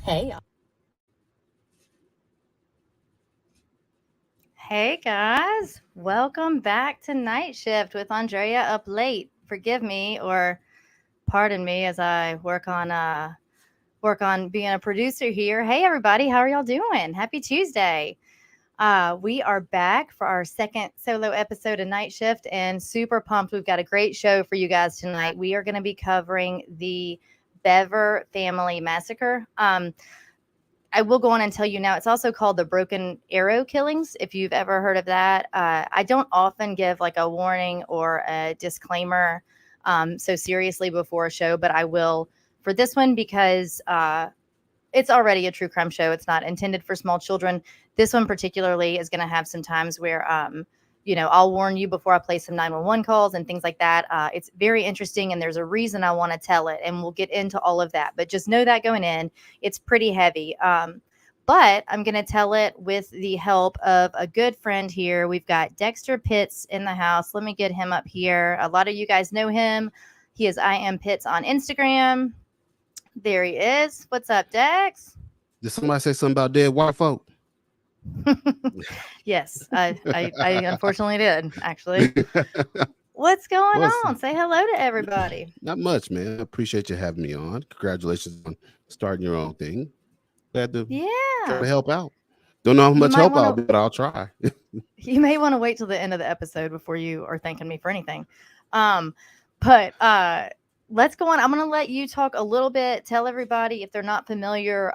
Hey, Hey guys, welcome back to Night Shift with Andrea up late. Forgive me or pardon me as I work on being a producer here. Hey everybody, how are y'all doing? Happy Tuesday. We are back for our second solo episode of Night Shift and super pumped. We've got a great show for you guys tonight. We are going to be covering the Bever family massacre. I will go on and tell you now, it's also called the Broken Arrow killings, if you've ever heard of that. I don't often give like a warning or a disclaimer so seriously before a show, but I will for this one because it's already a true crime show. It's not intended for small children. This one particularly is going to have some times where, I'll warn you before I play some 911 calls and things like that. It's very interesting, and there's a reason I want to tell it, and we'll get into all of that. But just know that going in, it's pretty heavy. But I'm going to tell it with the help of a good friend here. We've got Dexter Pitts in the house. Let me get him up here. A lot of you guys know him. He is I am Pitts on Instagram. There he is. What's up, Dex? Did somebody say something about dead white folk? Yes, I unfortunately did, actually. What's going What's on? Say hello to everybody. not much, man. I appreciate you having me on. Congratulations on starting your own thing. Glad to try to Yeah. help out. Don't know how You much might help want I'll to be, but I'll try. you may want to wait till the end of the episode before you are thanking me for anything. Um, but let's go on. I'm going to let you talk a little bit, tell everybody if they're not familiar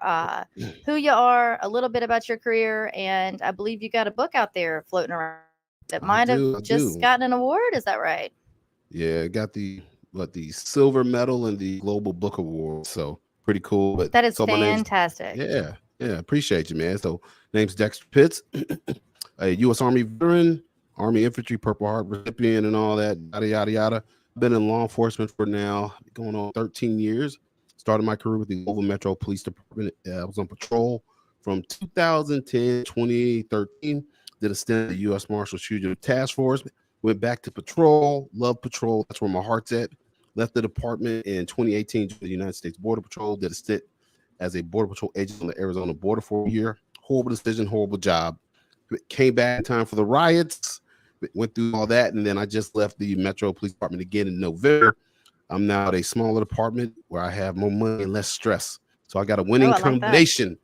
who you are, a little bit about your career, and I believe you got a book out there floating around that I might have do. I just do. gotten an award, is that right? Yeah, got the silver medal and the Global Book Award. So pretty cool. But That is so my name's fantastic. yeah, appreciate you, man. So name's Dexter Pitts, a U.S. Army veteran, Army Infantry Purple Heart recipient, and all that yada yada yada. Been in law enforcement for now going on 13 years. Started my career with the Louisville Metro Police Department. I was on patrol from 2010 2013. Did a stint at the U.S. Marshals Fugitive Task Force. Went back to patrol. Love patrol. That's where my heart's at. Left the department in 2018 to the United States Border Patrol. Did a stint as a Border Patrol agent on the Arizona border for a year. Horrible decision, horrible job. Came back in time for the riots. Went through all that, and then I just left the Metro Police Department again in November. I'm now at a smaller department where I have more money and less stress. So I got a Oh, winning I like that. combination.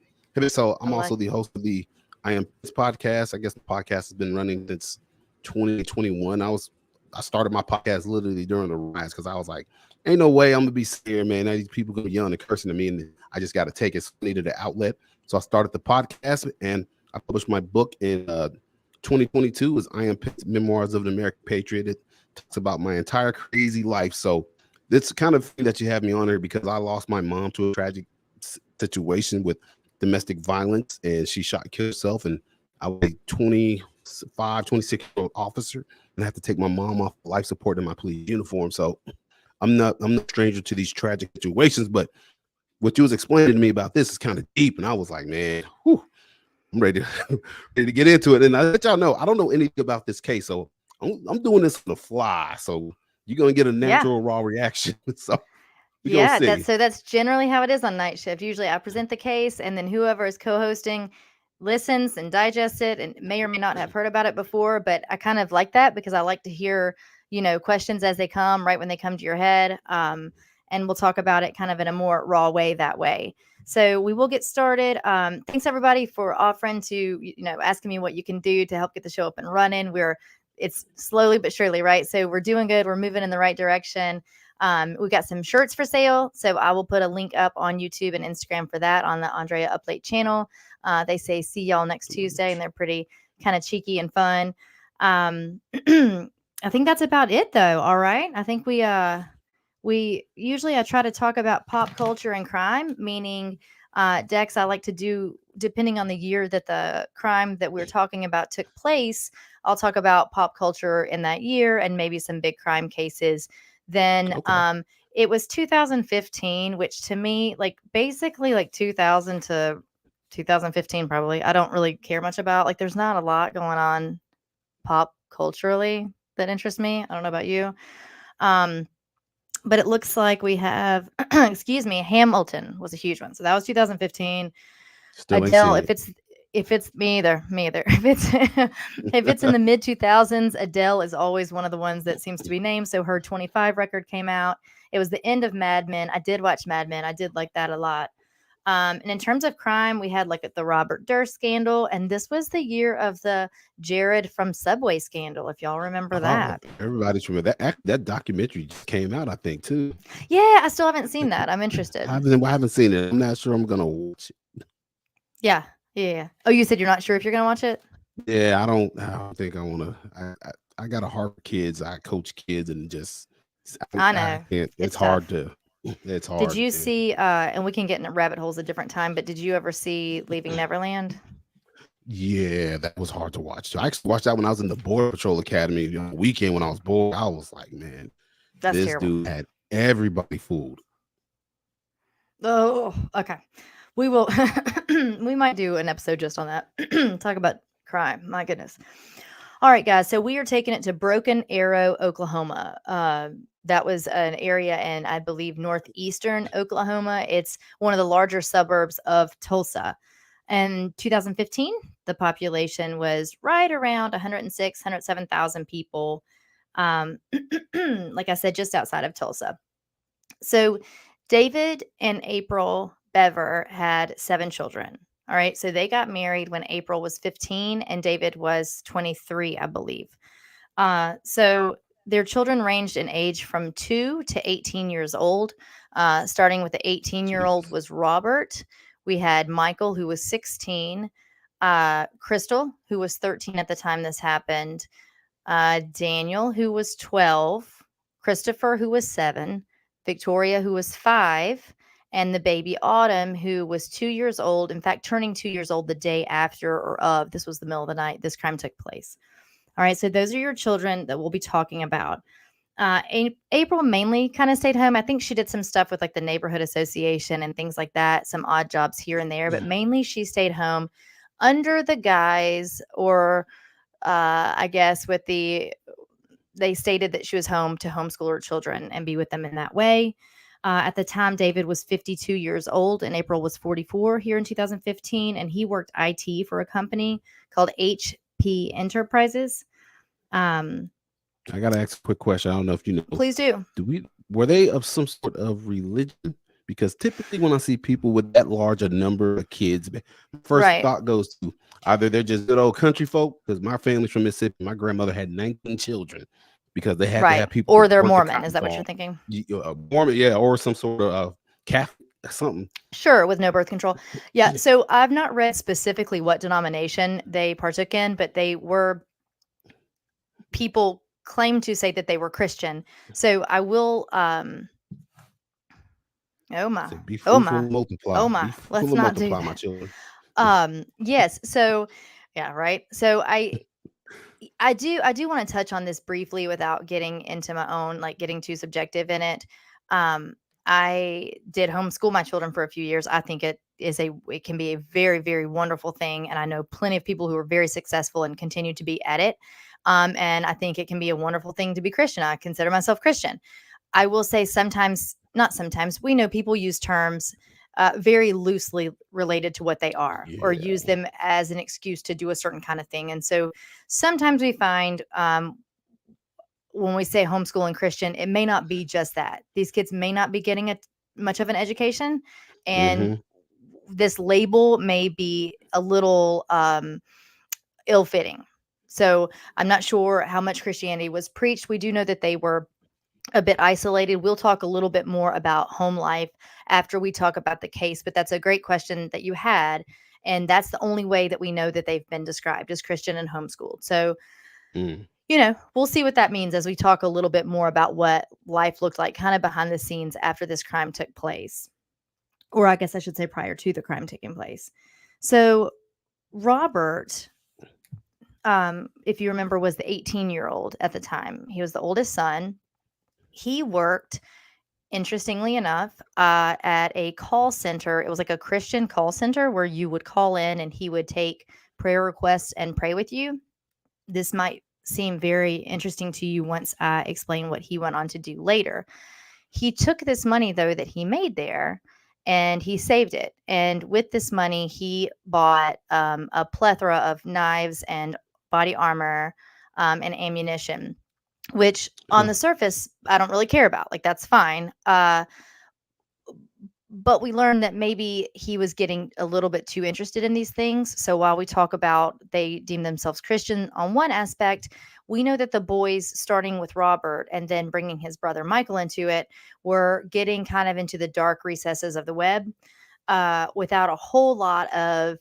So I I'm like also the host of the I Am This podcast. I guess the podcast has been running since 2021. I started my podcast literally during the rise because I was like, ain't no way I'm gonna be scared, man. Now these people gonna be yelling and cursing at me, and I just got to take it. So I needed an outlet, so I started the podcast, and I published my book in 2022. Is I Am Pitt's Memoirs of an American Patriot. It talks about my entire crazy life. So it's kind of thing that you have me on here because I lost my mom to a tragic situation with domestic violence, and she shot and killed herself, and I was a 25, 26-year-old officer, and I have to take my mom off life support in my police uniform. So I'm not a stranger to these tragic situations, but what you was explaining to me about this is kind of deep, and I was like, man, whew, I'm ready to ready to get into it. And I let y'all know I don't know anything about this case, so I'm doing this on the fly. So you're gonna get a Yeah. natural raw reaction. So we're gonna Yeah, that's see. so that's generally how it is on night shift. Usually I present the case and then whoever is co-hosting listens and digests it and may or may not have heard about it before, but I kind of like that because I like to hear, questions as they come, right when they come to your head. And we'll talk about it kind of in a more raw way that way. So we will get started. Thanks everybody for offering to, asking me what you can do to help get the show up and running. It's slowly but surely, right? So we're doing good. We're moving in the right direction. We got some shirts for sale, so I will put a link up on YouTube and Instagram for that on the Andrea Up Late channel. They say see y'all next Tuesday, and they're pretty kind of cheeky and fun. I think that's about it, though. All right, I think we usually I try to talk about pop culture and crime, meaning Dex. I like to do depending on the year that the crime that we're talking about took place. I'll talk about pop culture in that year and maybe some big crime cases. Then Okay. it was 2015, which to me, like basically like 2000 to 2015, probably. I don't really care much about. Like, there's not a lot going on pop culturally that interests me. I don't know about you. Um, But it looks like we have, excuse me, Hamilton was a huge one. So that was 2015. Still ain't Adele, seen it. if it's me either. If it's if it's in the mid 2000s, Adele is always one of the ones that seems to be named. So her 25 record came out. It was the end of Mad Men. I did watch Mad Men. I did like that a lot. And in terms of crime, we had like the Robert Durst scandal, and this was the year of the Jared from Subway scandal. If y'all remember Oh, that. everybody's remember that documentary just came out, I think, too. Yeah, I still haven't seen that. I'm interested. I haven't seen it. I'm not sure I'm gonna watch it. Yeah, yeah, yeah. Oh, you said you're not sure if you're gonna watch it? Yeah, I don't think I want to. I got a heart for kids. I coach kids, and just I I know can't. It's it's hard tough. to. It's Did hard, you man. see? And we can get into rabbit holes a different time. But did you ever see Leaving Neverland? Yeah, that was hard to watch. So I actually watched that when I was in the Border Patrol Academy on the weekend when I was bored. I was like, man, That's this terrible. dude had everybody fooled. Oh, okay. We will. We might do an episode just on that. Talk about crime. My goodness. All right, guys. So we are taking it to Broken Arrow, Oklahoma. That was an area in, I believe, northeastern Oklahoma. It's one of the larger suburbs of Tulsa. In 2015, the population was right around 106, 107,000 people. Um, like I said, just outside of Tulsa. So David and April Bever had 7 children. All right. So they got married when April was 15 and David was 23, I believe. So their children ranged in age from 2 to 18 years old. Starting with the 18-year-old Jesus. was Robert. We had Michael, who was 16, Crystal, who was 13 at the time this happened, Daniel, who was 12, Christopher, who was 7, Victoria, who was 5, and the baby Autumn, who was 2 years old. In fact, turning 2 years old the day after or of, this was the middle of the night, this crime took place. All right, so those are your children that we'll be talking about. April mainly kind of stayed home. I think she did some stuff with like the neighborhood association and things like that, some odd jobs here and there, but mainly she stayed home under the guise or I guess with they stated that she was home to homeschool her children and be with them in that way. At the time, David was 52 years old and April was 44 here in 2015, and he worked IT for a company called HP Enterprises. Um, I gotta ask a quick question. I don't know if you know. please do. Were they of some sort of religion? Because typically when I see people with that large a number of kids, my first Right, thought goes to either they're just good old country folk, because my family's from Mississippi. My grandmother had 19 children because they had to right. have people Or to they're work the Mormon. Is cotton that what you're farm. thinking? Mormon, yeah, or some sort of Catholic something. Sure, with no birth control. Yeah, so I've not read specifically what denomination they partook in, but they were people claim to say that they were Christian. So I will oh my. Say, be Oh fruitful my. and multiply. Oh Be my. fruitful Let's and not do multiply, my that. children. Yes. So yeah, right. So I do want to touch on this briefly without getting into my own like getting too subjective in it. Um I did homeschool my children for a few years. I think it can be a very very wonderful thing, and I know plenty of people who are very successful and continue to be at it. And I think it can be a wonderful thing to be Christian. I consider myself Christian. I will say sometimes, not sometimes, we know people use terms very loosely related to what they are or use Yeah. them as an excuse to do a certain kind of thing. And so sometimes we find when we say homeschooling Christian, it may not be just that. These kids may not be getting much of an education. And Mm-hmm. this label may be a little ill fitting. So I'm not sure how much Christianity was preached. We do know that they were a bit isolated. We'll talk a little bit more about home life after we talk about the case, but that's a great question that you had. And that's the only way that we know that they've been described as Christian and homeschooled. So, Mm. we'll see what that means as we talk a little bit more about what life looked like kind of behind the scenes after this crime took place. Or I guess I should say prior to the crime taking place. So, Robert, if you remember, was the 18-year-old at the time. He was the oldest son. He worked interestingly enough, at a call center. It was like a Christian call center where you would call in and he would take prayer requests and pray with you. This might seem very interesting to you once I explain what he went on to do later. He took this money, though, that he made there, and he saved it. And with this money, he bought a plethora of knives and body armor and ammunition, which on the surface, I don't really care about. Like, that's fine. But we learned that maybe he was getting a little bit too interested in these things. So while we talk about they deem themselves Christian on one aspect, we know that the boys, starting with Robert and then bringing his brother Michael into it, were getting kind of into the dark recesses of the web without a whole lot of,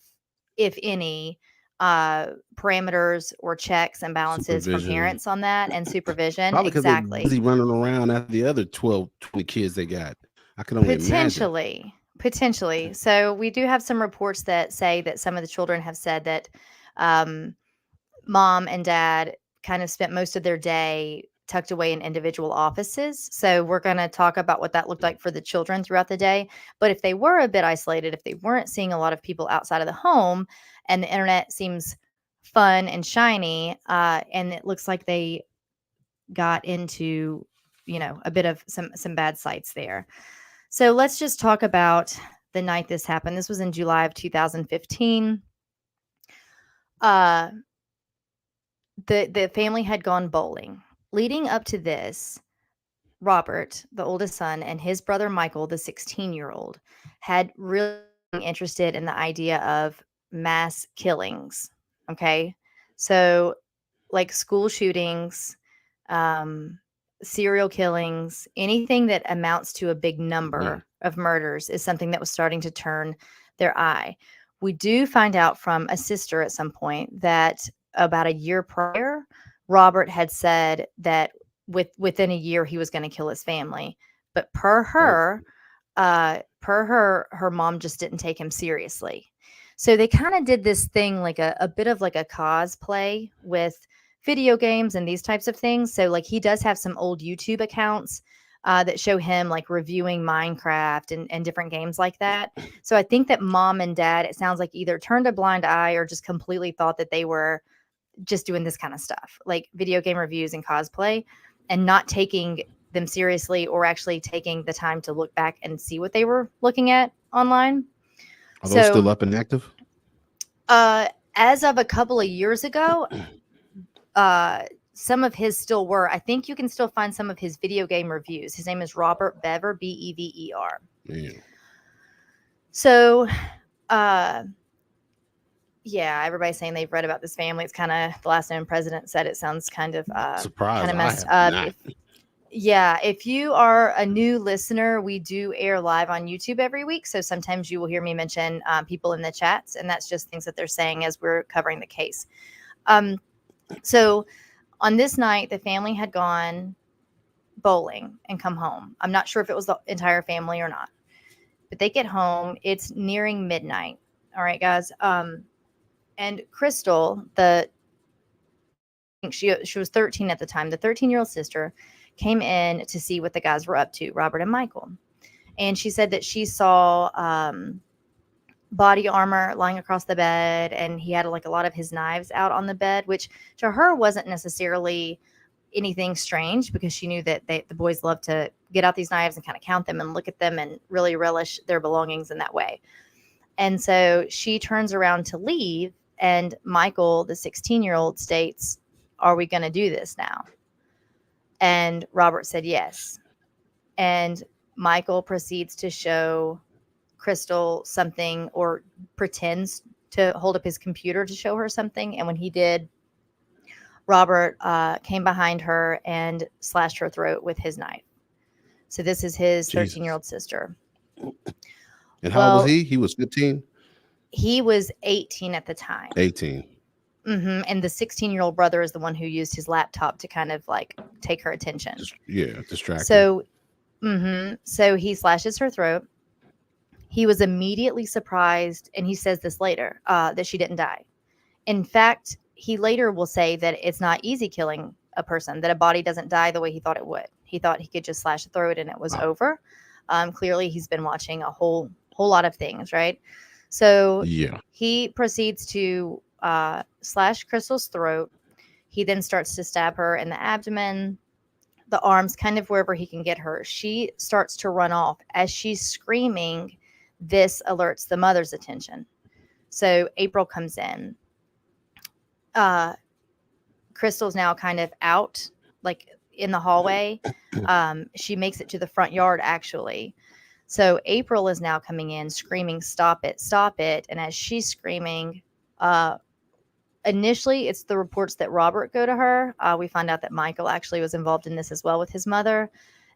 if any, parameters or checks and balances from Supervision. parents on that and supervision. Probably because they're Exactly. busy running around after the other 12, 20 kids they got. I can only imagine. Potentially. So we do have some reports that say that some of the children have said that um, mom and dad kind of spent most of their day tucked away in individual offices. So we're going to talk about what that looked like for the children throughout the day. But if they were a bit isolated, if they weren't seeing a lot of people outside of the home, and the internet seems fun and shiny, and it looks like they got into, a bit of some bad sites there. So let's just talk about the night this happened. This was in July of 2015. Uh, the family had gone bowling. Leading up to this, Robert, the oldest son, and his brother Michael, the 16-year-old, had really been interested in the idea of mass killings. Okay. So, like school shootings, um, serial killings, anything that amounts to a big number of murders is something that was starting to turn their eye. We do find out from a sister at some point that about a year prior, Robert had said that within a year he was going to kill his family. But her mom just didn't take him seriously. So they kind of did this thing like a bit of like a cosplay with video games and these types of things. So like he does have some old YouTube accounts that show him like reviewing Minecraft and different games like that. So I think that mom and dad, it sounds like either turned a blind eye or just completely thought that they were just doing this kind of stuff, like video game reviews and cosplay, and not taking them seriously or actually taking the time to look back and see what they were looking at online. Are those still up and active? As of a couple of years ago, some of his still were. I think you can still find some of his video game reviews. His name is Robert Bever, Bever. Yeah. So, yeah, everybody's saying they've read about this family. It's kind of the last known president said it sounds kind of messed up. If you are a new listener, we do air live on YouTube every week. So sometimes you will hear me mention people in the chats, and that's just things that they're saying as we're covering the case. So on this night, the family had gone bowling and come home. I'm not sure if it was the entire family or not, but they get home. It's nearing midnight. All right, guys. And Crystal, she was 13 at the time. The 13-year-old sister came in to see what the guys were up to, Robert and Michael. And she said that she saw body armor lying across the bed, and he had like a lot of his knives out on the bed, which to her wasn't necessarily anything strange because she knew that the boys love to get out these knives and kind of count them and look at them and really relish their belongings in that way. And so she turns around to leave, and Michael, the 16-year-old, states, "Are we going to do this now?" And Robert said yes. And Michael proceeds to show Crystal something, or pretends to hold up his computer to show her something. And when he did, Robert came behind her and slashed her throat with his knife. So this is his 13-year-old sister. And how old was he? He was 15? He was 18 at the time. 18. Mm-hmm. And the 16-year-old brother is the one who used his laptop to kind of like take her attention. Distract. So, so he slashes her throat. He was immediately surprised, and he says this later, that she didn't die. In fact, he later will say that it's not easy killing a person, that a body doesn't die the way he thought it would. He thought he could just slash the throat and it was over. Clearly, he's been watching a whole lot of things, right? So he proceeds to slash Crystal's throat. He then starts to stab her in the abdomen, the arms, kind of wherever he can get her. She starts to run off. As she's screaming, this alerts the mother's attention. So April comes in. Uh, Crystal's now kind of out, like in the hallway. She makes it to the front yard, actually. So April is now coming in, screaming, "Stop it, stop it." And as she's screaming, uh, initially it's the reports that Robert go to her. We find out that Michael actually was involved in this as well with his mother.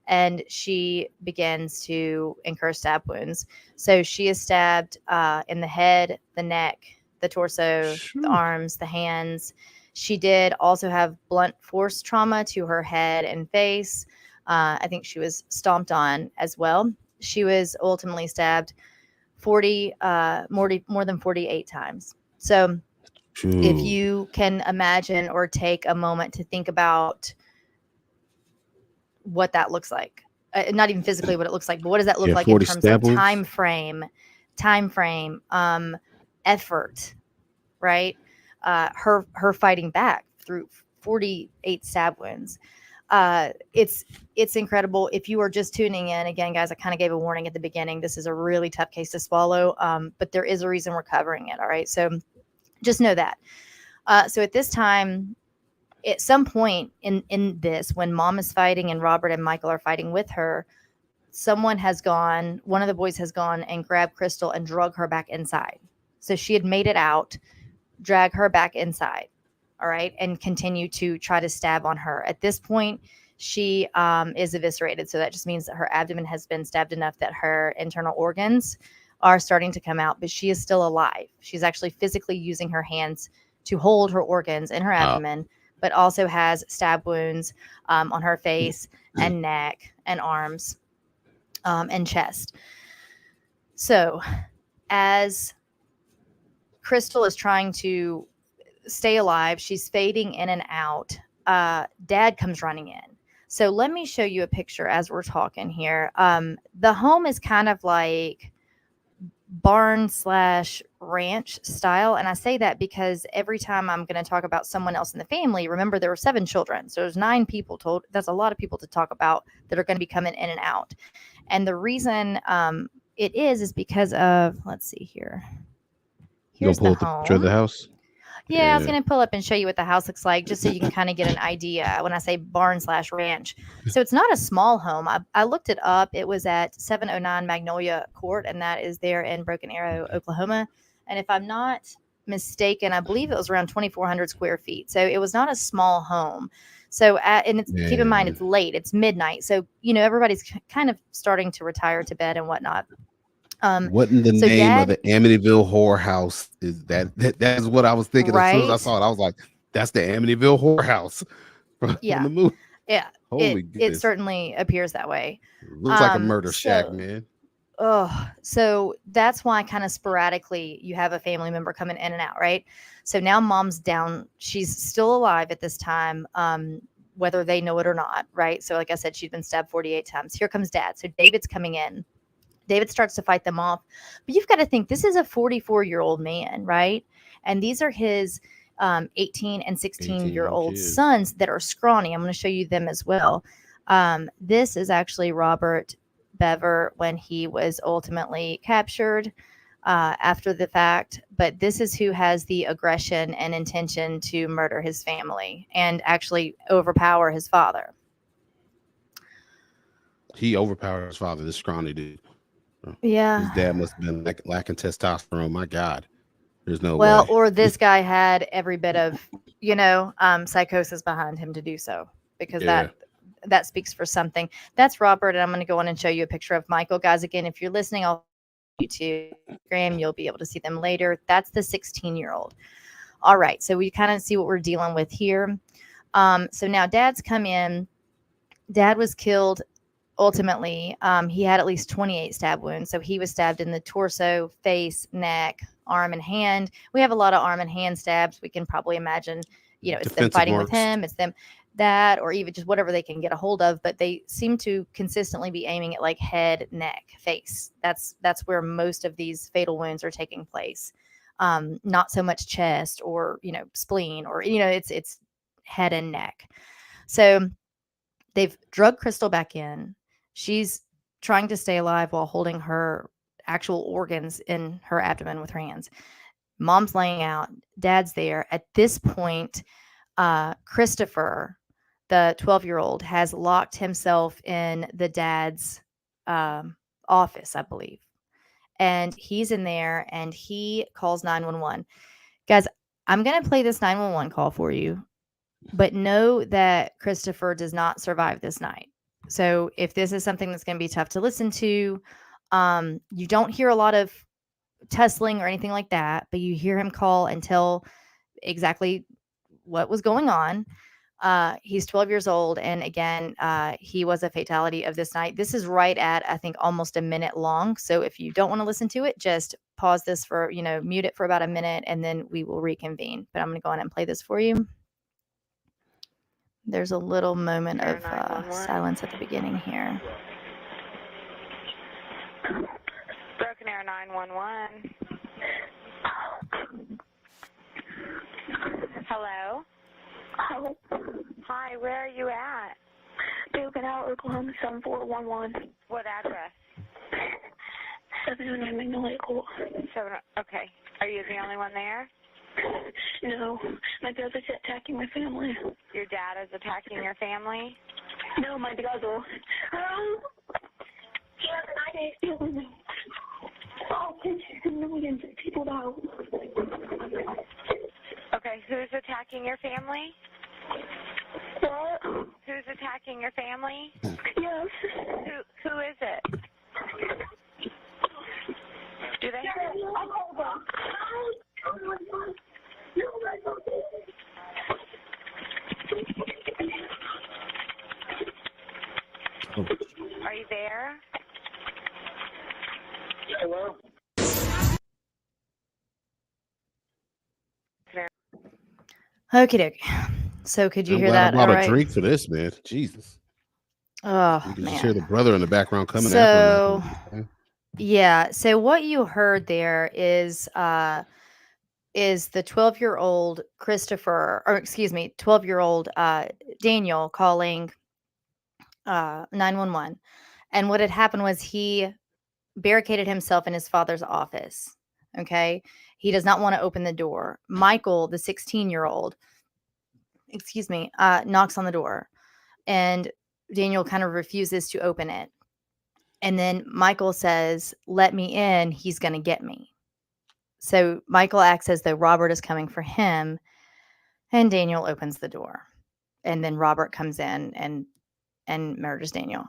And she begins to incur stab wounds. So she is stabbed in the head, the neck, the torso, the Phew. arms, the hands. She did also have blunt force trauma to her head and face. I think she was stomped on as well. She was ultimately stabbed 40, more than 48 times. So if Phew. you can imagine or take a moment to think about what that looks like, not even physically what it looks like, but what does that look Yeah, like in 40 terms of stab wounds. time frame, effort, right? Her fighting back through 48 stab wounds. It's incredible. If you are just tuning in, again, guys, I kind of gave a warning at the beginning. This is a really tough case to swallow, but there is a reason we're covering it. All right, so just know that. So at this time, at some point in this, when mom is fighting and Robert and Michael are fighting with her, one of the boys has gone and grabbed Crystal and drug her back inside. So she had made it out, drag her back inside, all right, and continue to try to stab on her. At this point, she is eviscerated. So that just means that her abdomen has been stabbed enough that her internal organs are starting to come out, but she is still alive. She's actually physically using her hands to hold her organs in her Wow. abdomen, but also has stab wounds on her face and neck and arms and chest. So as Crystal is trying to stay alive, she's fading in and out. Dad comes running in. So let me show you a picture as we're talking here. The home is kind of like barn slash ranch style. And I say that because every time I'm going to talk about someone else in the family, remember there were 7 children. So there's 9 people told. That's a lot of people to talk about that are going to be coming in and out. And the reason it is because of, let's see here. You gonna Here's the pull up the picture of the home. house? Yeah, I was Yeah. going to pull up and show you what the house looks like just so you can kind of get an idea when I say barn slash ranch. So it's not a small home. I looked it up. It was at 709 Magnolia Court, and that is there in Broken Arrow, Oklahoma. And if I'm not mistaken, I believe it was around 2,400 square feet. So it was not a small home. So, keep in mind, Man. it's late, it's midnight. So, everybody's kind of starting to retire to bed and whatnot. What in the So name of dad, the Amityville whorehouse is that? That is what I was thinking as soon as I right? saw it. I was like, that's the Amityville whorehouse from Yeah. the movie. Yeah, Holy it goodness. certainly appears that way. Looks like a murder shack, So man. so that's why kind of sporadically you have a family member coming in and out, right? So now mom's down. She's still alive at this time, whether they know it or not, right? So like I said, she's been stabbed 48 times. Here comes dad. So David's coming in. David starts to fight them off. But you've got to think this is a 44-year-old man, right? And these are his 18 and 16-year-old kids. sons that are scrawny. I'm going to show you them as well. This is actually Robert Bever when he was ultimately captured after the fact. But this is who has the aggression and intention to murder his family and actually overpower his father. He overpowered his father, this scrawny dude. His Yeah. dad must have been lacking testosterone. My God. There's no Well, way. or this guy had every bit of, psychosis behind him to do so, because Yeah. that speaks for something. That's Robert, and I'm going to go on and show you a picture of Michael. Guys, again, if you're listening, I'll YouTube, Instagram, you'll be able to see them later. That's the 16-year-old. All right, so we kind of see what we're dealing with here. So now dad's come in. Dad was killed. Ultimately, he had at least 28 stab wounds. So he was stabbed in the torso, face, neck, arm, and hand. We have a lot of arm and hand stabs. We can probably imagine, it's them Defensive fighting with marks. him, it's them that, or even just whatever they can get a hold of. But they seem to consistently be aiming at like head, neck, face. That's where most of these fatal wounds are taking place. Not so much chest or spleen, or it's head and neck. So They've drugged Crystal back in. She's trying to stay alive while holding her actual organs in her abdomen with her hands. Mom's laying out. Dad's there. At this point, Christopher, the 12-year-old, has locked himself in the dad's office, I believe. And he's in there and he calls 911. Guys, I'm going to play this 911 call for you, but know that Christopher does not survive this night. So if this is something that's going to be tough to listen to, you don't hear a lot of tussling or anything like that, but you hear him call and tell exactly what was going on. He's 12 years old, and again, he was a fatality of this night. This is right at, I think, almost a minute long. So if you don't want to listen to it, just pause this for, mute it for about a minute, and then we will reconvene. But I'm going to go on and play this for you. There's a little moment of silence at the beginning here. Broken Arrow 911. Hello? Hello. Hi, where are you at? Broken Arrow, Oklahoma 7411. What address? 709 Magnolia Court. Okay. Are you the only one there? No, my brother's attacking my family. Your dad is attacking your family? No, my brother. He has an idea stealing me. I'll pinch millions of people out. Okay, who's attacking your family? What? Who's attacking your family? Yes. Who is it? Do they? I'll call them. Are you there? Hello? Okie dokie. So could you I'm hear glad that? I bought All a right. drink for this, man. Jesus. Oh, You can man. just hear the brother in the background coming So, after him. yeah. So what you heard there is the 12-year-old Christopher, or excuse me, 12-year-old Daniel calling 911. And what had happened was he barricaded himself in his father's office. Okay. He does not want to open the door. Michael, the 16-year-old, knocks on the door, and Daniel kind of refuses to open it. And then Michael says, "Let me in. He's going to get me." So Michael acts as though Robert is coming for him, and Daniel opens the door. And then Robert comes in and murders Daniel.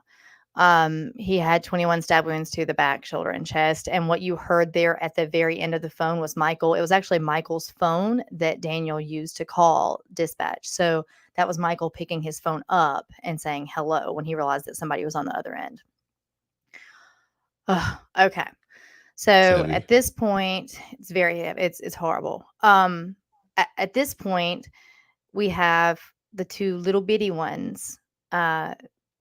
He had 21 stab wounds to the back, shoulder, and chest. And what you heard there at the very end of the phone was Michael. It was actually Michael's phone that Daniel used to call dispatch. So that was Michael picking his phone up and saying hello when he realized that somebody was on the other end. Okay. So at this point, it's horrible. At this point, we have the two little bitty ones.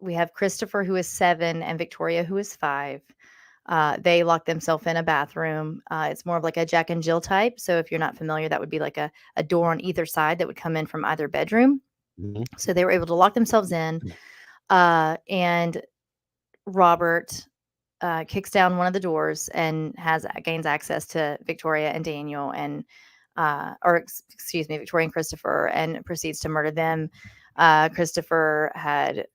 We have Christopher, who is 7, and Victoria, who is 5. They lock themselves in a bathroom. It's more of like a Jack and Jill type. So if you're not familiar, that would be like a door on either side that would come in from either bedroom. Mm-hmm. So they were able to lock themselves in. And Robert kicks down one of the doors and gains access to Victoria and Daniel Victoria and Christopher, and proceeds to murder them. Christopher had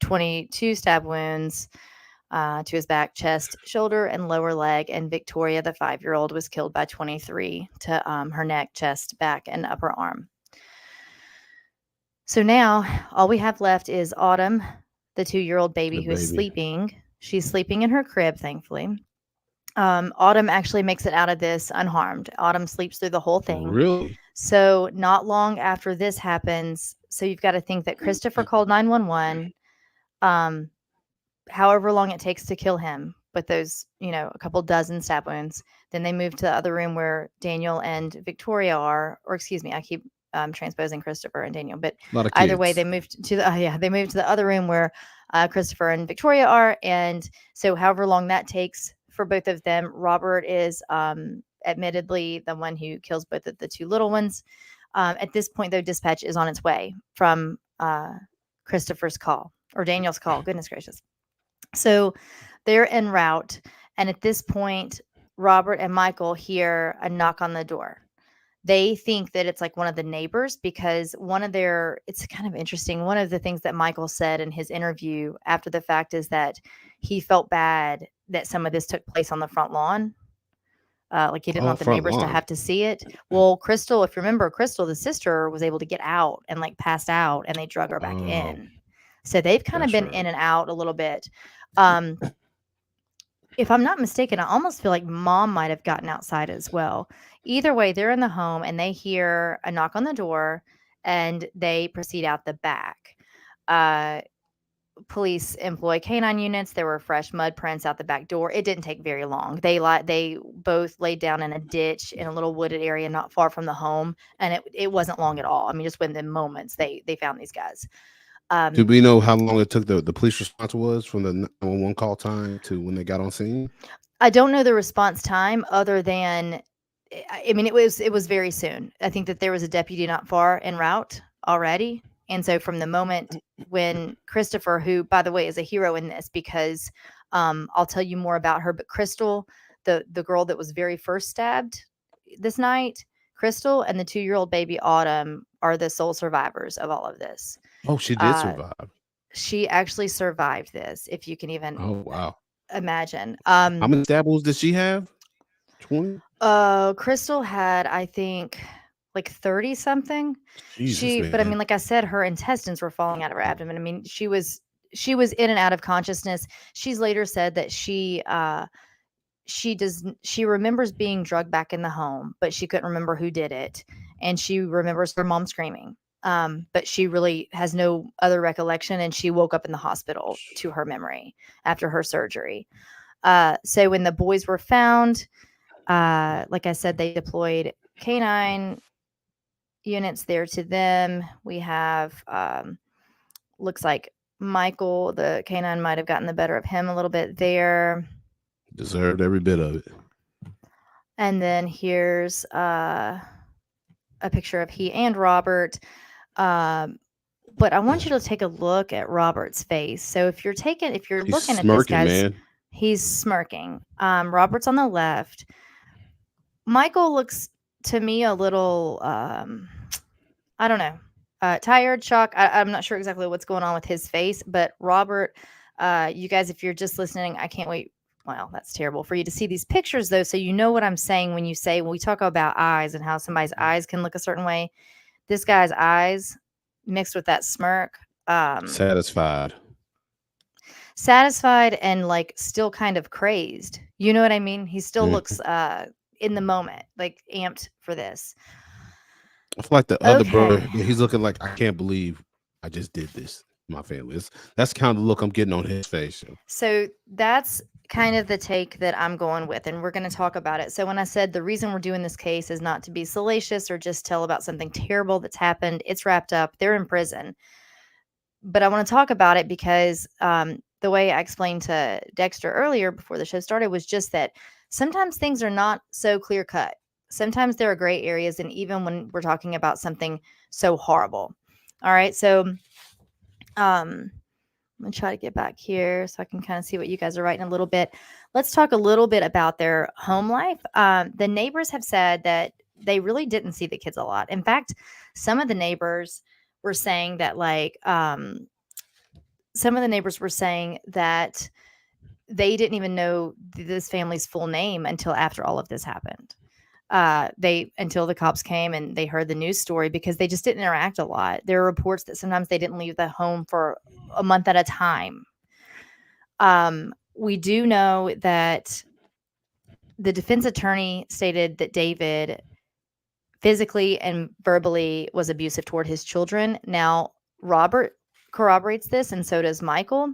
22 stab wounds to his back, chest, shoulder, and lower leg. And Victoria, the 5-year-old, was killed by 23 to her neck, chest, back, and upper arm. So now all we have left is Autumn, the 2-year-old baby who is sleeping. She's sleeping in her crib, thankfully. Autumn actually makes it out of this unharmed. Autumn sleeps through the whole thing. Really? So not long after this happens, so you've got to think that Christopher called 911. However long it takes to kill him with those, a couple dozen stab wounds. Then they move to the other room where Daniel and Victoria are, or excuse me, I keep transposing Christopher and Daniel, but either way, they moved to the other room where Christopher and Victoria are. And so however long that takes for both of them, Robert is admittedly the one who kills both of the two little ones. At this point, though, dispatch is on its way from Christopher's call or Daniel's call. Goodness gracious. So they're en route. And at this point, Robert and Michael hear a knock on the door. They think that it's like one of the neighbors because it's kind of interesting. One of the things that Michael said in his interview after the fact is that he felt bad that some of this took place on the front lawn. Like he didn't want the front neighbors to lawn. have to see it. Well, Crystal, if you remember, Crystal, the sister, was able to get out and like passed out and they drug her back in. So they've kind of That's been right. in and out a little bit. If I'm not mistaken, I almost feel like mom might have gotten outside as well. Either way, they're in the home and they hear a knock on the door and they proceed out the back. Police employ canine units. There were fresh mud prints out the back door. It didn't take very long. They both laid down in a ditch in a little wooded area not far from the home, and it wasn't long at all. I mean, just within moments they found these guys. Do we know how long it took the police response was from the 911 call time to when they got on scene? I don't know the response time other than, I mean, it was very soon. I think that there was a deputy not far en route already. And so from the moment when Christopher, who, by the way, is a hero in this because I'll tell you more about her, but Crystal, the girl that was very first stabbed this night, Crystal and the 2-year-old baby Autumn are the sole survivors of all of this. Oh, she did survive. She actually survived this, if you can even imagine. How many stab wounds did she have? 20? Crystal had, I think, like 30 something. But I mean, like I said, her intestines were falling out of her abdomen. I mean, she was in and out of consciousness. She's later said that she remembers being drugged back in the home, but she couldn't remember who did it. And she remembers her mom screaming. But she really has no other recollection. And she woke up in the hospital to her memory after her surgery. So when the boys were found, like I said, they deployed canine units there to them. We have, looks like Michael, the canine, might have gotten the better of him a little bit there. Deserved every bit of it. And then here's a picture of he and Robert. But I want you to take a look at Robert's face. So if you're looking at this guy, he's smirking. Robert's on the left. Michael looks to me a little, I don't know, tired, shocked. I'm not sure exactly what's going on with his face, but Robert, you guys, if you're just listening, I can't wait. Wow, that's terrible for you to see these pictures though. So you know what I'm saying when we talk about eyes and how somebody's eyes can look a certain way. This guy's eyes mixed with that smirk. Satisfied and like still kind of crazed. You know what I mean? He still looks in the moment, like amped for this. I feel like the other brother, he's looking like, I can't believe I just did this to my family. That's kind of the look I'm getting on his face. So that's kind of the take that I'm going with, and we're going to talk about it. So when I said the reason we're doing this case is not to be salacious or just tell about something terrible that's happened, it's wrapped up, they're in prison. But I want to talk about it because the way I explained to Dexter earlier before the show started was just that sometimes things are not so clear cut. Sometimes there are gray areas, and even when we're talking about something so horrible. All right, so I'm going to try to get back here so I can kind of see what you guys are writing a little bit. Let's talk a little bit about their home life. The neighbors have said that they really didn't see the kids a lot. In fact, some of the neighbors were saying that they didn't even know this family's full name until after all of this happened. Until the cops came and they heard the news story because they just didn't interact a lot. There are reports that sometimes they didn't leave the home for a month at a time. We do know that the defense attorney stated that David physically and verbally was abusive toward his children. Now, Robert corroborates this, and so does Michael.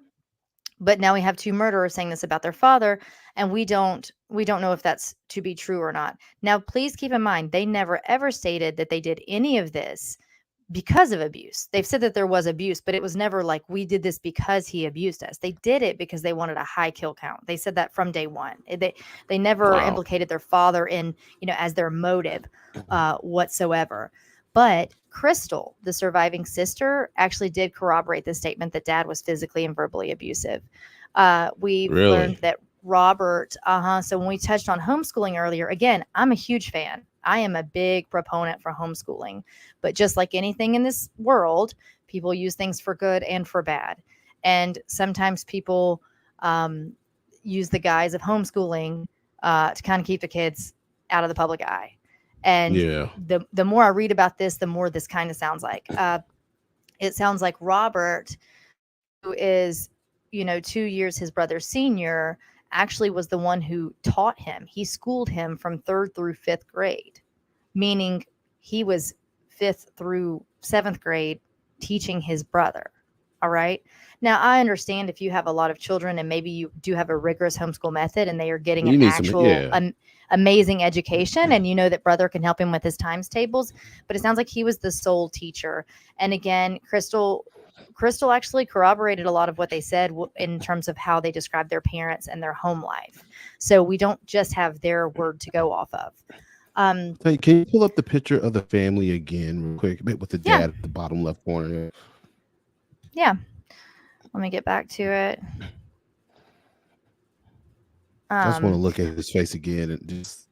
But now we have two murderers saying this about their father, and we don't know if that's to be true or not. Now, please keep in mind, they never ever stated that they did any of this because of abuse. They've said that there was abuse, but it was never like we did this because he abused us. They did it because they wanted a high kill count. They said that from day one. They never implicated their father in, as their motive whatsoever. But Crystal, the surviving sister, actually did corroborate the statement that dad was physically and verbally abusive. We've learned that Robert, so when we touched on homeschooling earlier, again, I'm a huge fan. I am a big proponent for homeschooling. But just like anything in this world, people use things for good and for bad. And sometimes people use the guise of homeschooling to kind of keep the kids out of the public eye. And the more I read about this, the more this kind of sounds like. It sounds like Robert, who is, 2 years his brother's senior, actually was the one who taught him. He schooled him from 3rd through 5th grade, meaning he was 5th through 7th grade teaching his brother. All right. Now, I understand if you have a lot of children and maybe you do have a rigorous homeschool method and they are getting an actual amazing education, and you know that brother can help him with his times tables, but it sounds like he was the sole teacher. And again, Crystal actually corroborated a lot of what they said in terms of how they described their parents and their home life. So we don't just have their word to go off of. Hey, can you pull up the picture of the family again real quick with the dad at the bottom left corner? Yeah. Let me get back to it. I just want to look at his face again and just.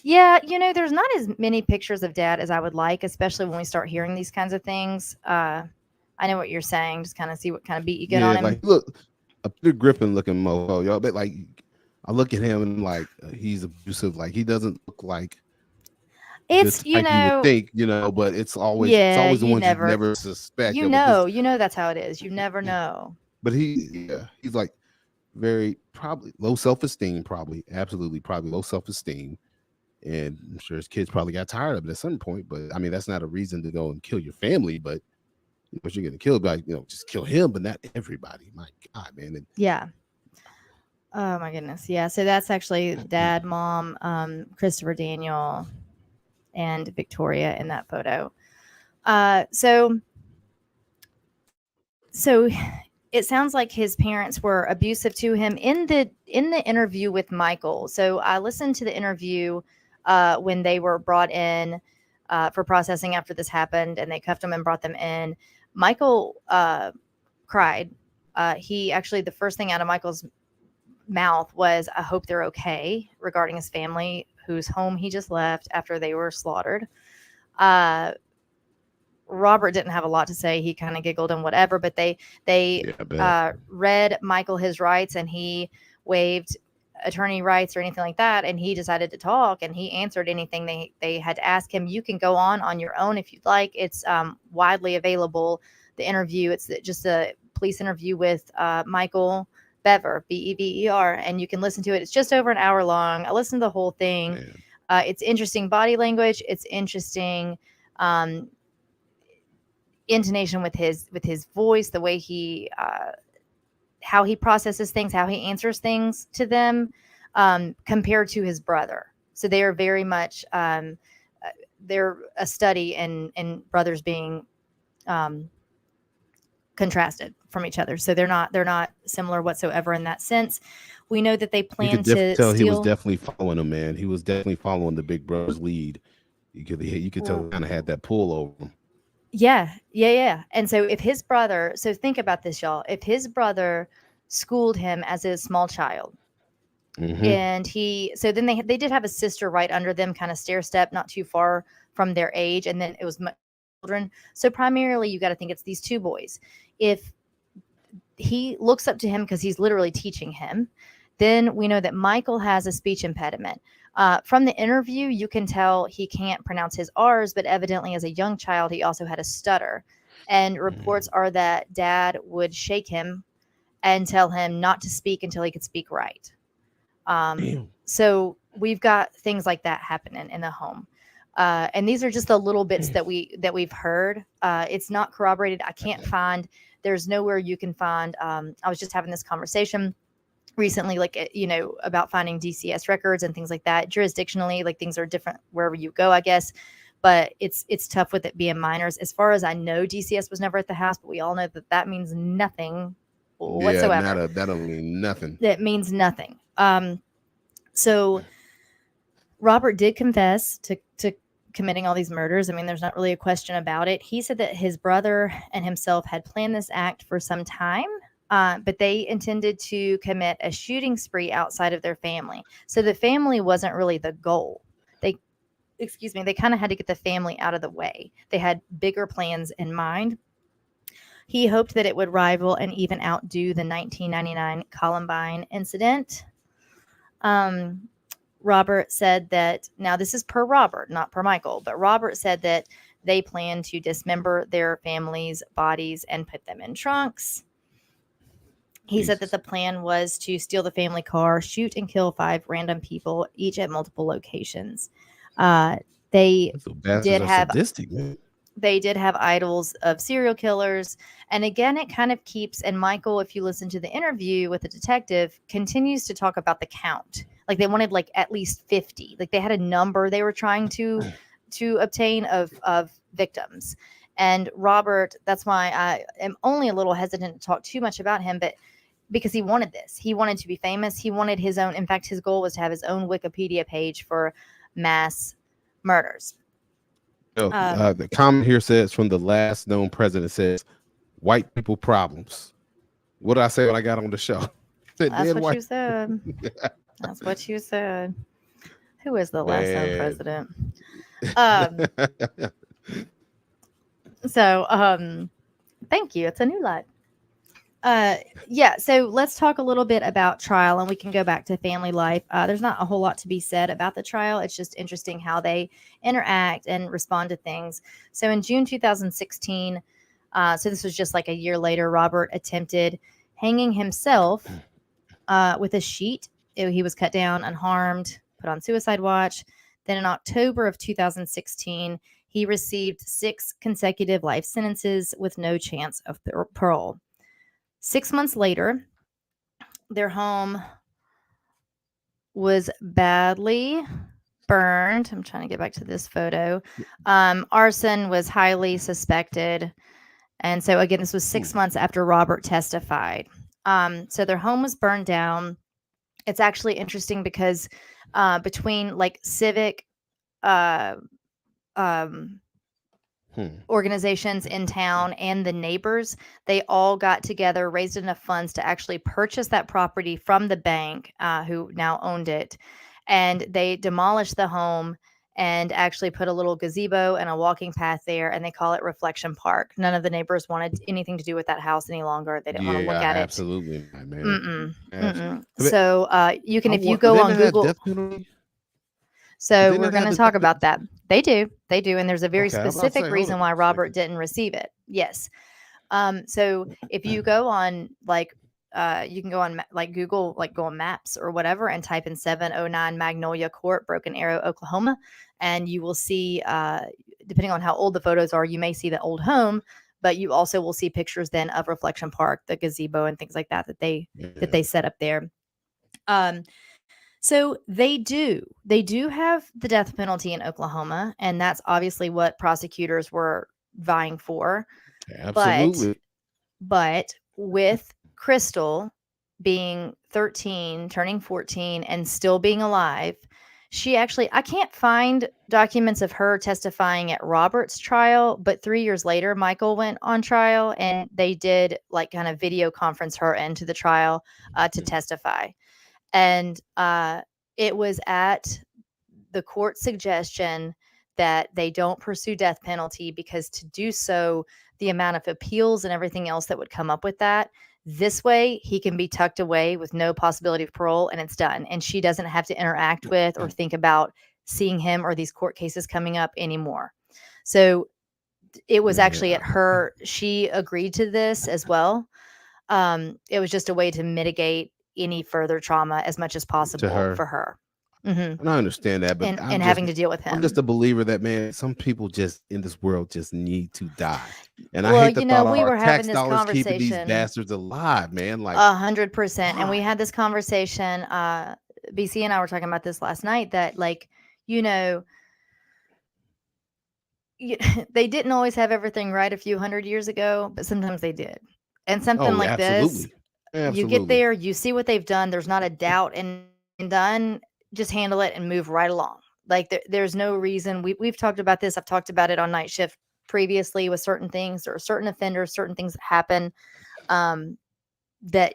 Yeah, there's not as many pictures of dad as I would like, especially when we start hearing these kinds of things. I know what you're saying. Just kind of see what kind of beat you get on him. Like, look, a Peter Griffin looking mofo, y'all. But like, I look at him and like he's abusive. Like he doesn't look like. It's you would think, but it's always the ones you never suspect. That's how it is. You never know. But he's like very probably low self-esteem, probably low self-esteem, and I'm sure his kids probably got tired of it at some point. But I mean, that's not a reason to go and kill your family. But what you're gonna kill, like just kill him, but not everybody. My God, man. And, yeah. Oh my goodness. Yeah. So that's actually dad, mom, Christopher Daniel, and Victoria in that photo. So it sounds like his parents were abusive to him in the interview with Michael. So I listened to the interview when they were brought in for processing after this happened, and they cuffed him and brought them in. Michael cried. He actually, the first thing out of Michael's mouth was, "I hope they're okay," regarding his family, whose home he just left after they were slaughtered. Robert didn't have a lot to say. He kind of giggled and whatever, but they read Michael his rights, and he waived attorney rights or anything like that. And he decided to talk, and he answered anything they had to ask him. You can go on your own if you'd like. It's widely available. The interview, it's just a police interview with Michael Bever, Bever, and you can listen to it. It's just over an hour long. I listened to the whole thing. It's interesting body language. It's interesting intonation with his voice, the way he how he processes things, how he answers things to them, compared to his brother. So they are very much they're a study in brothers being contrasted from each other. So they're not similar whatsoever in that sense. We know that they plan to tell steal. He was definitely following him, man. He was definitely following the big brother's lead. You could tell he kind of had that pull over him. Yeah. And so think about this, y'all. If his brother schooled him as a small child, and then they did have a sister right under them, kind of stair step, not too far from their age, and then it was children. So primarily, you got to think it's these two boys. If he looks up to him because he's literally teaching him, then we know that Michael has a speech impediment. From the interview, you can tell he can't pronounce his R's, but evidently as a young child, he also had a stutter. And reports are that dad would shake him and tell him not to speak until he could speak right. So we've got things like that happening in the home. And these are just the little bits that we've heard. It's not corroborated. I can't find, there's nowhere you can find. I was just having this conversation recently, about finding DCS records and things like that. Jurisdictionally, things are different wherever you go, I guess, but it's tough with it being minors. As far as I know, DCS was never at the house, but we all know that means nothing whatsoever. That don't mean nothing. That means nothing. So Robert did confess to committing all these murders. I mean, there's not really a question about it. He said that his brother and himself had planned this act for some time, but they intended to commit a shooting spree outside of their family. So the family wasn't really the goal. They kind of had to get the family out of the way. They had bigger plans in mind. He hoped that it would rival and even outdo the 1999 Columbine incident. Robert said that, now this is per Robert, not per Michael, but Robert said that they planned to dismember their family's bodies and put them in trunks. He said that the plan was to steal the family car, shoot and kill 5 random people, each at multiple locations. They did have sadistic, man. They did have idols of serial killers. And again, it kind of keeps, and Michael, if you listen to the interview with the detective, continues to talk about the count. Like they wanted like at least 50. Like they had a number they were trying to obtain of victims. And Robert, that's why I am only a little hesitant to talk too much about him, but because he wanted this. He wanted to be famous. He wanted his own, in fact, his goal was to have his own Wikipedia page for mass murders. The comment here says, from the last known president, says, white people problems. What did I say when I got on the show? That's what you said. That's what you said. Who is the last known president? Thank you. It's a new light. So let's talk a little bit about trial, and we can go back to family life. There's not a whole lot to be said about the trial. It's just interesting how they interact and respond to things. So in June 2016, so this was just like a year later, Robert attempted hanging himself with a sheet. He was cut down, unharmed, put on suicide watch. Then in October of 2016, he received 6 consecutive life sentences with no chance of parole. 6 months later, their home was badly burned. I'm trying to get back to this photo. Arson was highly suspected. And so, again, this was 6 months after Robert testified. So their home was burned down. It's actually interesting because between like civic organizations in town and the neighbors, they all got together, raised enough funds to actually purchase that property from the bank who now owned it. And they demolished the home and actually put a little gazebo and a walking path there, and they call it Reflection Park. None of the neighbors wanted anything to do with that house any longer. They didn't want to look at absolutely, it. Man. Absolutely. So you can, if you go on Google. So we're going to talk about that. They do. And there's a very specific reason why Robert didn't receive it. Yes. So if you go on you can go on like Google, like go on maps or whatever and type in 709 Magnolia Court, Broken Arrow, Oklahoma. And you will see, depending on how old the photos are, you may see the old home, but you also will see pictures then of Reflection Park, the gazebo and things like that they set up there. So they do have the death penalty in Oklahoma, and that's obviously what prosecutors were vying for. Absolutely. But with Crystal being 13, turning 14, and still being alive, I can't find documents of her testifying at Robert's trial, but 3 years later, Michael went on trial, and they did like kind of video conference her into the trial to testify. And it was at the court's suggestion that they don't pursue death penalty, because to do so, the amount of appeals and everything else that would come up with that, this way he can be tucked away with no possibility of parole, and it's done. And she doesn't have to interact with or think about seeing him or these court cases coming up anymore. So it was actually at her, she agreed to this as well. It was just a way to mitigate any further trauma as much as possible for her. Mm-hmm. And I understand that, but and having to deal with him. I'm just a believer that, man, some people just in this world just need to die. And I hate the thought of our tax dollars keeping these bastards alive, man. Like 100%. And we had this conversation. BC and I were talking about this last night, that like, they didn't always have everything right a few hundred years ago, but sometimes they did. And something like this, you get there, you see what they've done. There's not a doubt and done. Just handle it and move right along. Like there's no reason. We've talked about this. I've talked about it on Night Shift previously with certain things or certain offenders, certain things that happen. That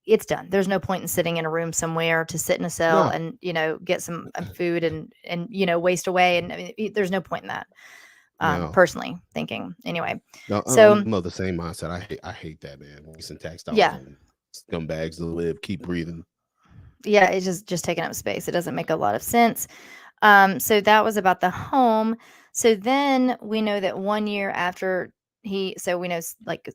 it's done. There's no point in sitting in a room somewhere to sit in a cell No. and get some food and waste away. And I mean, there's no point in that. No. Personally thinking anyway. No, So I'm of the same mindset. I hate that, man. Wasting tax dollars Yeah. on scumbags to live, keep breathing. yeah, it's just taking up space. It doesn't make a lot of sense. So that was about the home. So then we know that 1 year after we know like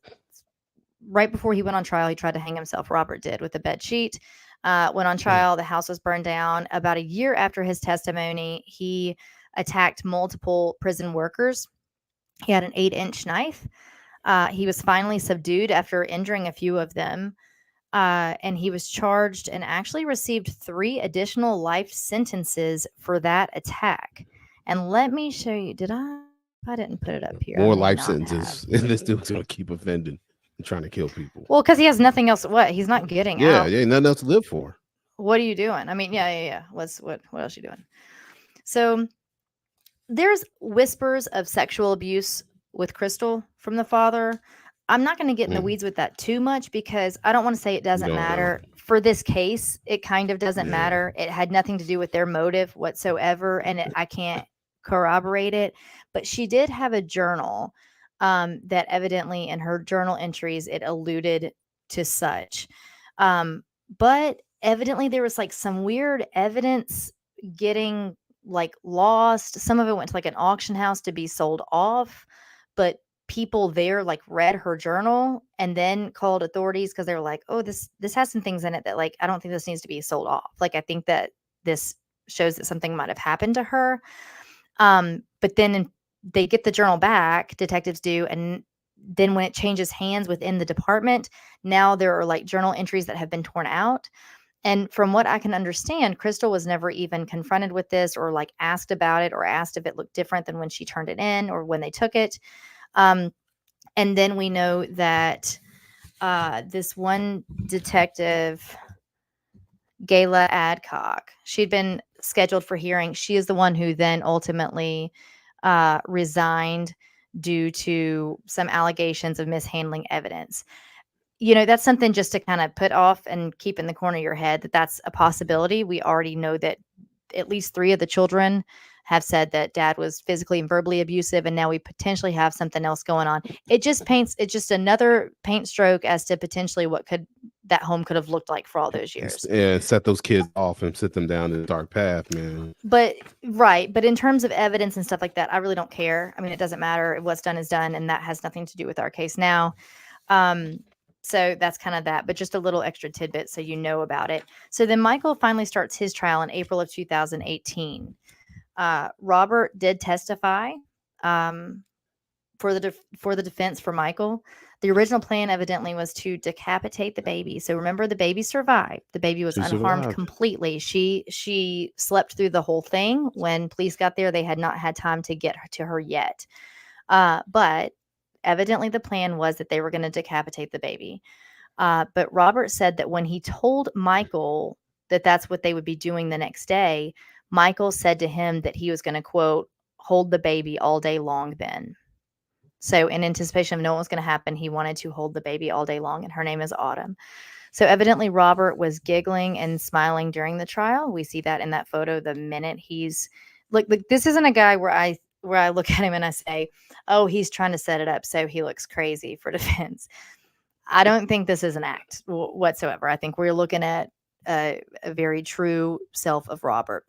right before he went on trial, he tried to hang himself. Robert did with a bed sheet. Went on trial. The house was burned down. About a year after his testimony, he attacked multiple prison workers. He had an 8-inch knife. He was finally subdued after injuring a few of them. And he was charged and actually received 3 additional life sentences for that attack. And let me show you. I didn't put it up here. More I may life not sentences. have. And this dude's gonna keep offending and trying to kill people. Well, because he has nothing else. What? He's not getting Yeah, out. yeah, nothing else to live for. What are you doing? I mean, yeah. What else are you doing? So there's whispers of sexual abuse with Crystal from the father. I'm not going to get in the weeds with that too much because I don't want to say it doesn't No. matter. For this case, it kind of doesn't matter. It had nothing to do with their motive whatsoever, and I can't corroborate it. But she did have a journal that evidently in her journal entries, it alluded to such. But evidently there was like some weird evidence getting like lost. Some of it went to like an auction house to be sold off, but people there like read her journal and then called authorities because they were like, oh, this has some things in it that like I don't think this needs to be sold off. Like I think that this shows that something might have happened to her. But then they get the journal back, detectives do, and then when it changes hands within the department, now there are like journal entries that have been torn out. And from what I can understand, Crystal was never even confronted with this or like asked about it or asked if it looked different than when she turned it in or when they took it. And then we know that this one detective, Gayla Adcock, she'd been scheduled for hearing. She is the one who then ultimately resigned due to some allegations of mishandling evidence. That's something just to kind of put off and keep in the corner of your head that that's a possibility. We already know that at least 3 of the children have said that dad was physically and verbally abusive, and now we potentially have something else going on. It's just another paint stroke as to potentially what that home could have looked like for all those years. Yeah, set those kids off and sit them down in the dark path, man. But in terms of evidence and stuff like that, I really don't care. I mean, it doesn't matter. What's done is done, and that has nothing to do with our case now. So that's kind of that, but just a little extra tidbit so you know about it. So then Michael finally starts his trial in April of 2018. Robert did testify for the defense for Michael. The original plan evidently was to decapitate the baby. So remember, the baby survived. The baby was unharmed completely. She slept through the whole thing. When police got there, they had not had time to get to her yet. But evidently the plan was that they were going to decapitate the baby. But Robert said that when he told Michael that that's what they would be doing the next day, Michael said to him that he was going to, quote, hold the baby all day long then. So in anticipation of knowing what was going to happen, he wanted to hold the baby all day long, and her name is Autumn. So evidently Robert was giggling and smiling during the trial. We see that in that photo the minute he's like this isn't a guy where I look at him and I say, oh, he's trying to set it up so he looks crazy for defense. I don't think this is an act whatsoever. I think we're looking at a very true self of Robert.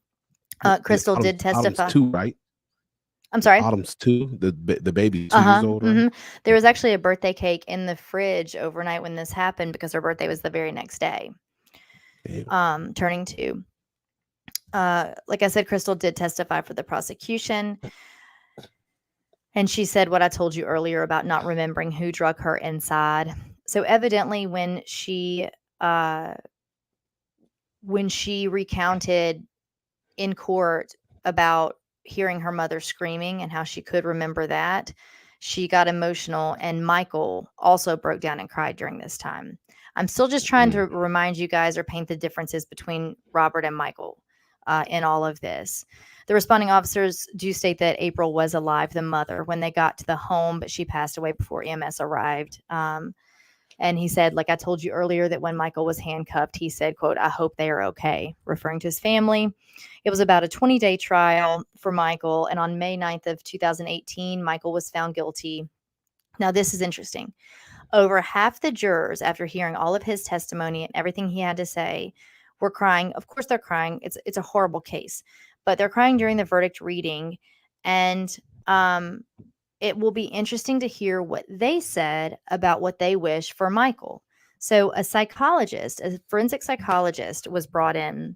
Crystal did testify. Autumn's 2, right? I'm sorry? Autumn's 2, the baby 2 years old, right? Mm-hmm. There was actually a birthday cake in the fridge overnight when this happened because her birthday was the very next day. Damn. Turning 2. Like I said, Crystal did testify for the prosecution. And she said what I told you earlier about not remembering who drug her inside. So evidently when she recounted in court about hearing her mother screaming and how she could remember that, she got emotional, and Michael also broke down and cried during this time. I'm still just trying to remind you guys or paint the differences between Robert and Michael. in all of this. The responding officers do state that April was alive, the mother, when they got to the home, but she passed away before EMS arrived. And he said, like I told you earlier, that when Michael was handcuffed, he said, quote, "I hope they are okay," referring to his family. It was about a 20-day trial for Michael. And on May 9th of 2018, Michael was found guilty. Now, this is interesting. Over half the jurors, after hearing all of his testimony and everything he had to say, were crying. Of course, they're crying. It's a horrible case, but they're crying during the verdict reading. And it will be interesting to hear what they said about what they wish for Michael. So a forensic psychologist was brought in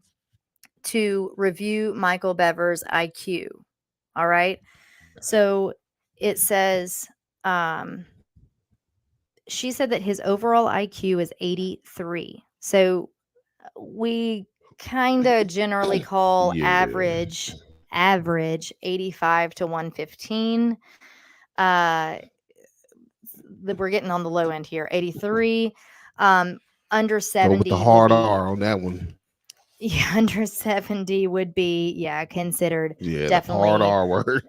to review Michael Bever's IQ. All right. So it says, she said that his overall IQ is 83. So we kind of generally call average 85 to 115. We're getting on the low end here. 83. Under 70 Go with the hard R on that one. Yeah, under 70 would be considered definitely hard R word.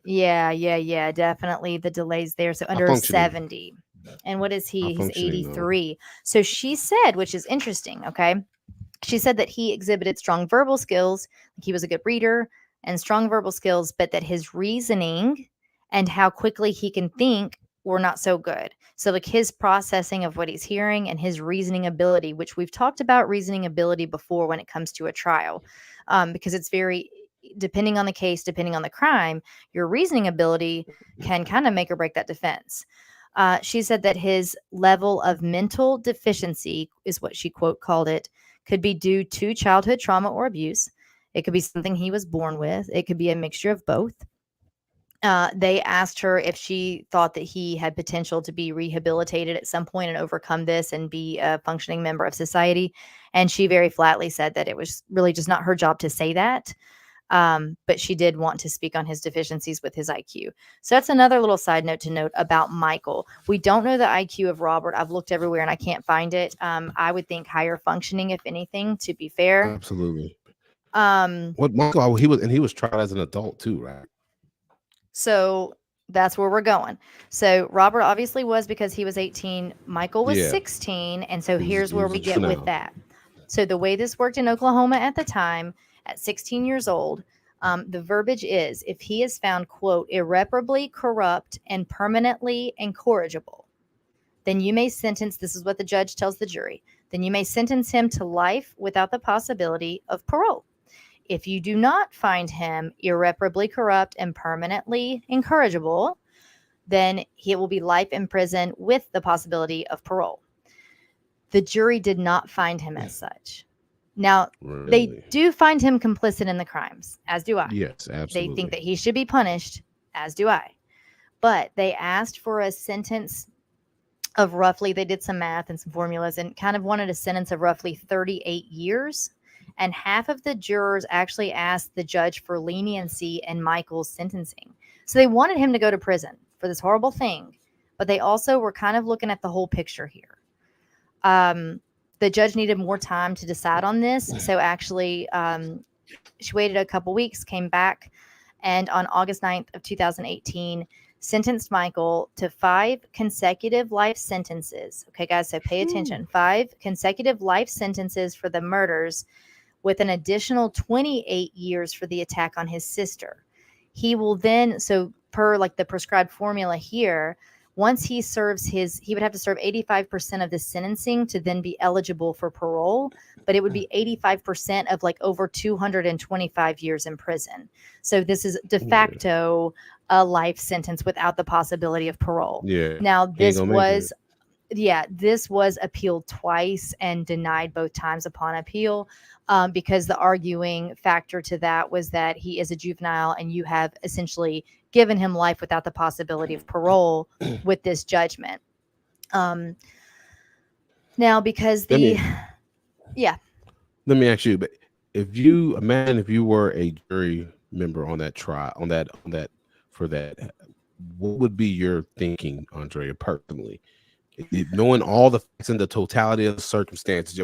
Yeah, definitely the delays there. So under 70. And what is he? He's 83. So she said, which is interesting, okay? She said that he exhibited strong verbal skills. He was a good reader and strong verbal skills, but that his reasoning and how quickly he can think were not so good. So like his processing of what he's hearing and his reasoning ability, which we've talked about reasoning ability before when it comes to a trial, because it's very, depending on the case, depending on the crime, your reasoning ability can kind of make or break that defense. She said that his level of mental deficiency is what she, quote, called it, could be due to childhood trauma or abuse. It could be something he was born with. It could be a mixture of both. They asked her if she thought that he had potential to be rehabilitated at some point and overcome this and be a functioning member of society. And she very flatly said that it was really just not her job to say that. But she did want to speak on his deficiencies with his IQ. So that's another little side note to note about Michael. We don't know the IQ of Robert. I've looked everywhere and I can't find it. I would think higher functioning, if anything, to be fair. Absolutely. What Michael, he was tried as an adult too, right? So that's where we're going. So Robert obviously was because he was 18. Michael was 16. And so here's where we get with that. So the way this worked in Oklahoma at the time, at 16 years old, the verbiage is, if he is found, quote, irreparably corrupt and permanently incorrigible, then you may sentence, this is what the judge tells the jury, then you may sentence him to life without the possibility of parole. If you do not find him irreparably corrupt and permanently incorrigible, then he will be life in prison with the possibility of parole. The jury did not find him as such. Now, they do find him complicit in the crimes, as do I. Yes, absolutely. They think that he should be punished, as do I. But they asked for a sentence of roughly, they did some math and some formulas and kind of wanted a sentence of roughly 38 years. And half of the jurors actually asked the judge for leniency in Michael's sentencing. So they wanted him to go to prison for this horrible thing, but they also were kind of looking at the whole picture here. The judge needed more time to decide on this. So actually, she waited a couple weeks, came back, and on August 9th of 2018, sentenced Michael to 5 consecutive life sentences. Okay, guys, so pay attention. 5 consecutive life sentences for the murders, with an additional 28 years for the attack on his sister. He will then, so per like the prescribed formula here, once he serves he would have to serve 85% of the sentencing to then be eligible for parole, but it would be 85% of like over 225 years in prison. So this is de facto a life sentence without the possibility of parole. Yeah. Now this was appealed twice and denied both times upon appeal, because the arguing factor to that was that he is a juvenile and you have essentially given him life without the possibility of parole with this judgment. Now, because let me ask you, but if you were a jury member on that trial, for that, what would be your thinking, Andrea, personally? Knowing all the facts and the totality of the circumstances,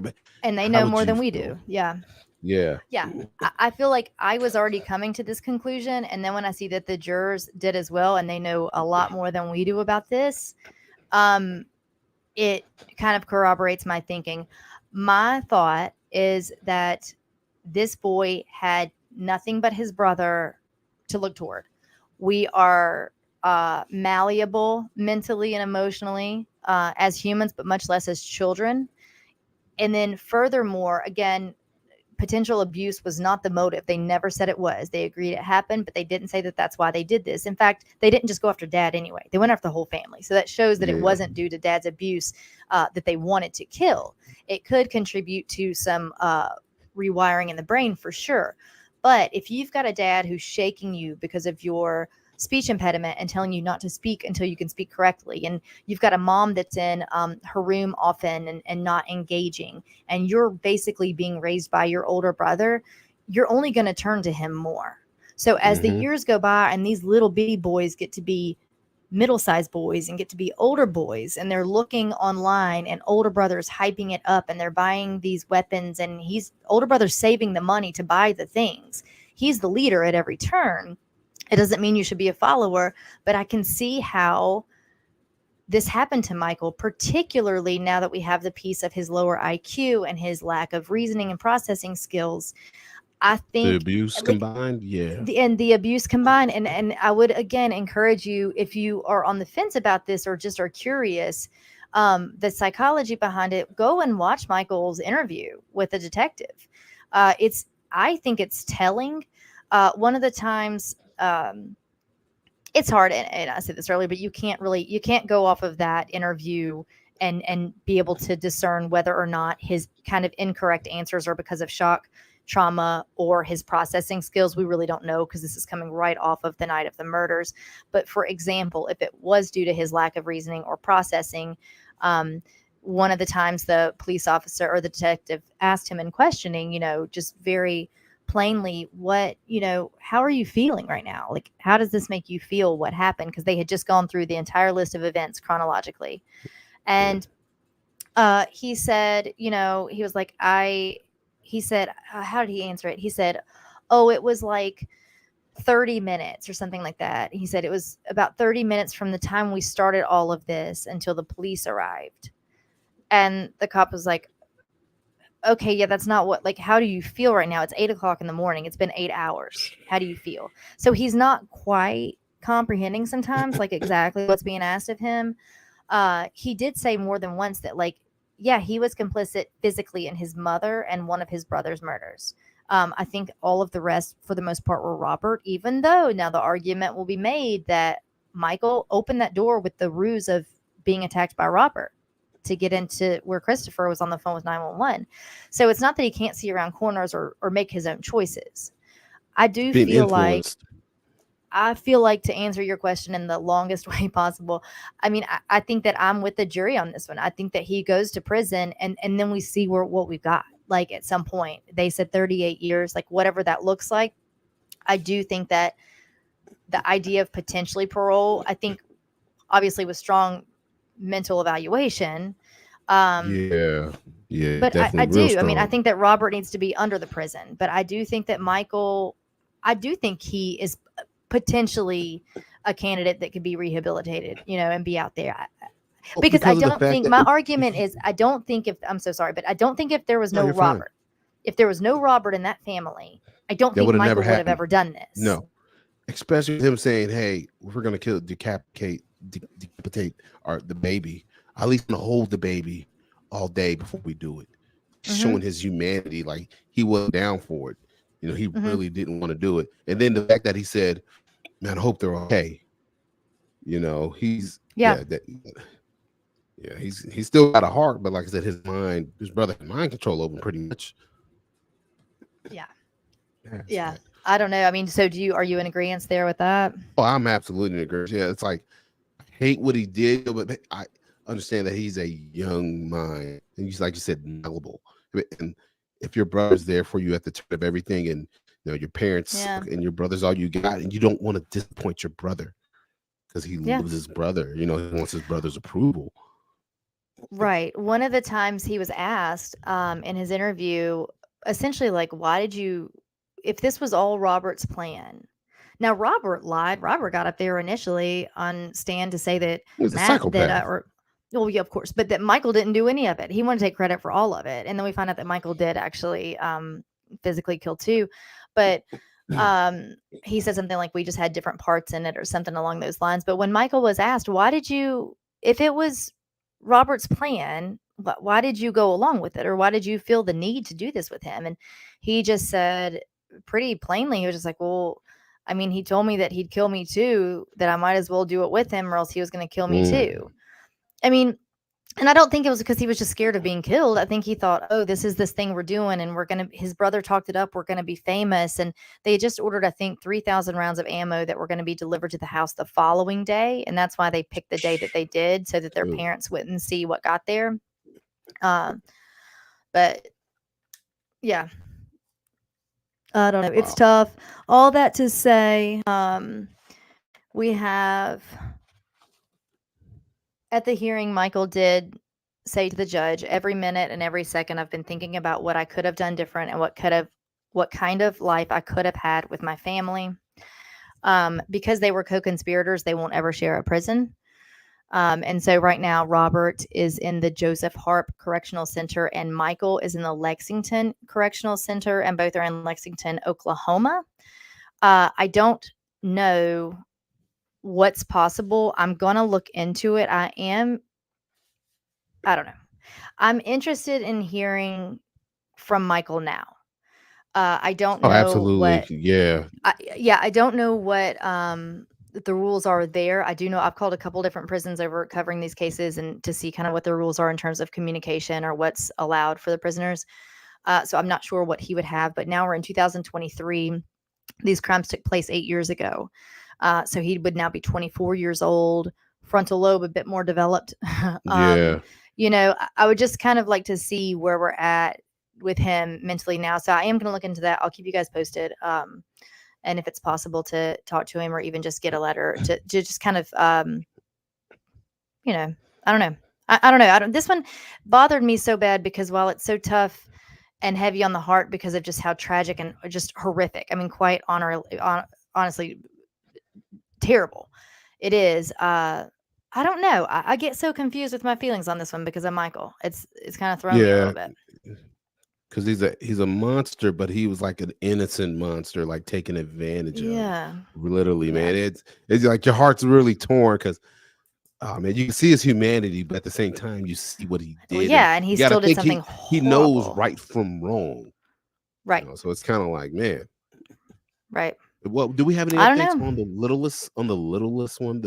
and they know more than we do. Yeah. Yeah. Yeah, I feel like I was already coming to this conclusion, and then when I see that the jurors did as well, and they know a lot more than we do about this, um, it kind of corroborates my thinking. My thought is that this boy had nothing but his brother to look toward. We are malleable mentally and emotionally as humans, but much less as children. And then, furthermore, again, potential abuse was not the motive. They never said it was. They agreed it happened, but they didn't say that that's why they did this. In fact, they didn't just go after dad anyway. They went after the whole family. So that shows that it Yeah. wasn't due to dad's abuse that they wanted to kill. It could contribute to some rewiring in the brain for sure. But if you've got a dad who's shaking you because of your speech impediment and telling you not to speak until you can speak correctly, and you've got a mom that's in her room often and not engaging, and you're basically being raised by your older brother, you're only going to turn to him more. So as the Mhm. years go by and these little bitty boys get to be middle-sized boys and get to be older boys, and they're looking online and older brother's hyping it up and they're buying these weapons, and older brother's saving the money to buy the things. He's the leader at every turn. It doesn't mean you should be a follower, but I can see how this happened to Michael, particularly now that we have the piece of his lower IQ and his lack of reasoning and processing skills. I The think abuse like combined. Yeah. the abuse combined, and I would again encourage you, if you are on the fence about this or just are curious, the psychology behind it, go and watch Michael's interview with the detective. I think it's telling. One of the times, it's hard, and I said this earlier, but you can't go off of that interview and be able to discern whether or not his kind of incorrect answers are because of shock, trauma, or his processing skills. We really don't know because this is coming right off of the night of the murders. But for example, if it was due to his lack of reasoning or processing, one of the times the police officer or the detective asked him in questioning, just very plainly, how are you feeling right now? Like, how does this make you feel? What happened? Because they had just gone through the entire list of events chronologically. And he said, he was like, he said, how did he answer it? He said, oh, it was like 30 minutes or something like that. He said it was about 30 minutes from the time we started all of this until the police arrived. And the cop was like, okay, yeah, that's not what, like, how do you feel right now? It's 8 o'clock in the morning. It's been 8 hours. How do you feel? So he's not quite comprehending sometimes, like, exactly what's being asked of him. He did say more than once that, like, yeah, he was complicit physically in his mother and one of his brother's murders. I think all of the rest, for the most part, were Robert, even though now the argument will be made that Michael opened that door with the ruse of being attacked by Robert to get into where Christopher was on the phone with 911. So it's not that he can't see around corners or make his own choices. I do Being feel like influenced. to answer your question in the longest way possible, I mean, I think that I'm with the jury on this one. I think that he goes to prison and then we see what we've got. Like, at some point, they said 38 years, like whatever that looks like. I do think that the idea of potentially parole, I think obviously with strong mental evaluation. Yeah. But I Definitely real do. I mean, I strong. think that Robert needs to be under the prison, but I do think that Michael, I do think he is potentially a candidate that could be rehabilitated, and be out there. Because I Because of the don't fact think, that my argument is, I don't think if, I'm so sorry, but I don't think if there was no, no you're fine. Robert, if there was no Robert in that family, I don't That think would have never Michael would have happened. ever done this. No. Especially with him saying, "Hey, we're gonna decapitate the baby. At least gonna hold the baby all day before we do it." Showing his humanity, like he wasn't down for it. He really didn't want to do it. And then the fact that he said, "Man, I hope they're okay." He's Yeah. he's still got a heart, but like I said, his brother had mind control over him pretty much. Yeah. Yeah. I don't know. I mean, so are you in agreement there with that? Oh, I'm absolutely in agreement. Yeah, it's like, I hate what he did, but I understand that he's a young mind, and he's, like you said, malleable. And if your brother's there for you at the turn of everything, and your parents suck, and your brother's all you got, and you don't want to disappoint your brother because he loves his brother. He wants his brother's approval. Right. One of the times he was asked in his interview, essentially like, why did you, if this was all Robert's plan. Now Robert lied. Robert got up there initially on stand to say that He's a Matt that psychopath. or well, yeah, of course, but that Michael didn't do any of it. He wanted to take credit for all of it, and then we find out that Michael did actually physically kill too. But he said something like we just had different parts in it or something along those lines. But when Michael was asked, why did you, if it was Robert's plan, why did you go along with it, or why did you feel the need to do this with him? And he just said pretty plainly, he was just like, well, I mean, he told me that he'd kill me too, that I might as well do it with him or else he was going to kill me too. I mean, and I don't think it was because he was just scared of being killed. I think he thought, oh, this is this thing we're doing, and his brother talked it up, we're going to be famous. And they had just ordered, I think, 3,000 rounds of ammo that were going to be delivered to the house the following day. And that's why they picked the day that they did, so that their parents wouldn't see what got there. But yeah, I don't know. It's tough. All that to say, we have at the hearing, Michael did say to the judge, every minute and every second I've been thinking about what I could have done different and what kind of life I could have had with my family. Because they were co-conspirators, they won't ever share a prison. And so right now, Robert is in the Joseph Harp Correctional Center and Michael is in the Lexington Correctional Center, and both are in Lexington, Oklahoma. I don't know what's possible. I'm going to look into it. I don't know. I'm interested in hearing from Michael now. I don't know absolutely. I don't know what the rules are there. I do know I've called a couple different prisons over covering these cases and to see kind of what the rules are in terms of communication or what's allowed for the prisoners. So I'm not sure what he would have, but now we're in 2023. These crimes took place 8 years ago. So he would now be 24 years old, frontal lobe a bit more developed. You know, I would just kind of like to see where we're at with him mentally now. So I am going to look into that. I'll keep you guys posted. And if it's possible to talk to him or even just get a letter to just kind of, you know, I don't know. I don't know. This one bothered me so bad because while it's so tough and heavy on the heart because of just how tragic and just horrific, I mean, quite honestly, terrible it is. I don't know. I get so confused with my feelings on this one because of Michael. It's kind of thrown me a little bit. Because he's a monster, but he was like an innocent monster, like taken advantage of. Literally, man. It's like your heart's really torn because, oh man, you can see his humanity, but at the same time, you see what he did. Well, and he still did something horrible. He knows right from wrong. Right. You know, so it's kind of like, man. Right. Well, do we have any updates on the littlest one?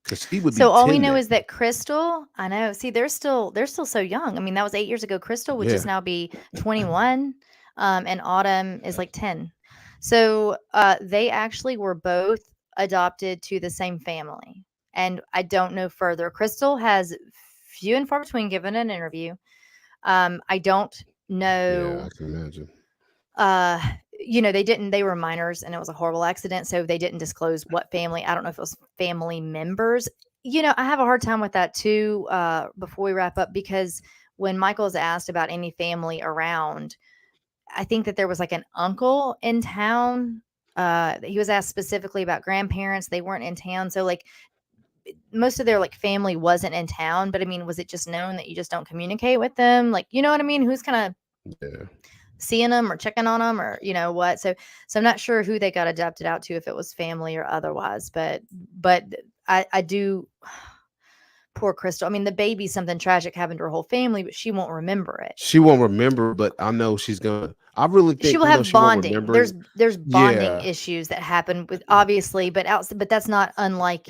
Because she would be. So all we know is that Crystal, I know. See, they're still so young. I mean, that was 8 years ago. Crystal would just now be 21, and Autumn is like 10. So they actually were both adopted to the same family, and I don't know further. Crystal has few and far between given an interview. I don't know. Yeah, I can imagine. You know, they were minors and it was a horrible accident. So they didn't disclose what family. I don't know if it was family members. You know, I have a hard time with that too, before we wrap up, because when Michael was asked about any family around, I think that there was like an uncle in town. He was asked specifically about grandparents. They weren't in town. So like most of their like family wasn't in town, but I mean, was it just known that you just don't communicate with them? Like, you know what I mean? Who's kind of seeing them or checking on them or you know what, so I'm not sure who they got adopted out to, if it was family or otherwise, but I do. Poor Crystal. I mean, the baby's something tragic happened to her whole family, but she won't remember it. She won't remember, but I know she's gonna. I really think she will have bonding. There's bonding issues that happen with obviously, but that's not unlike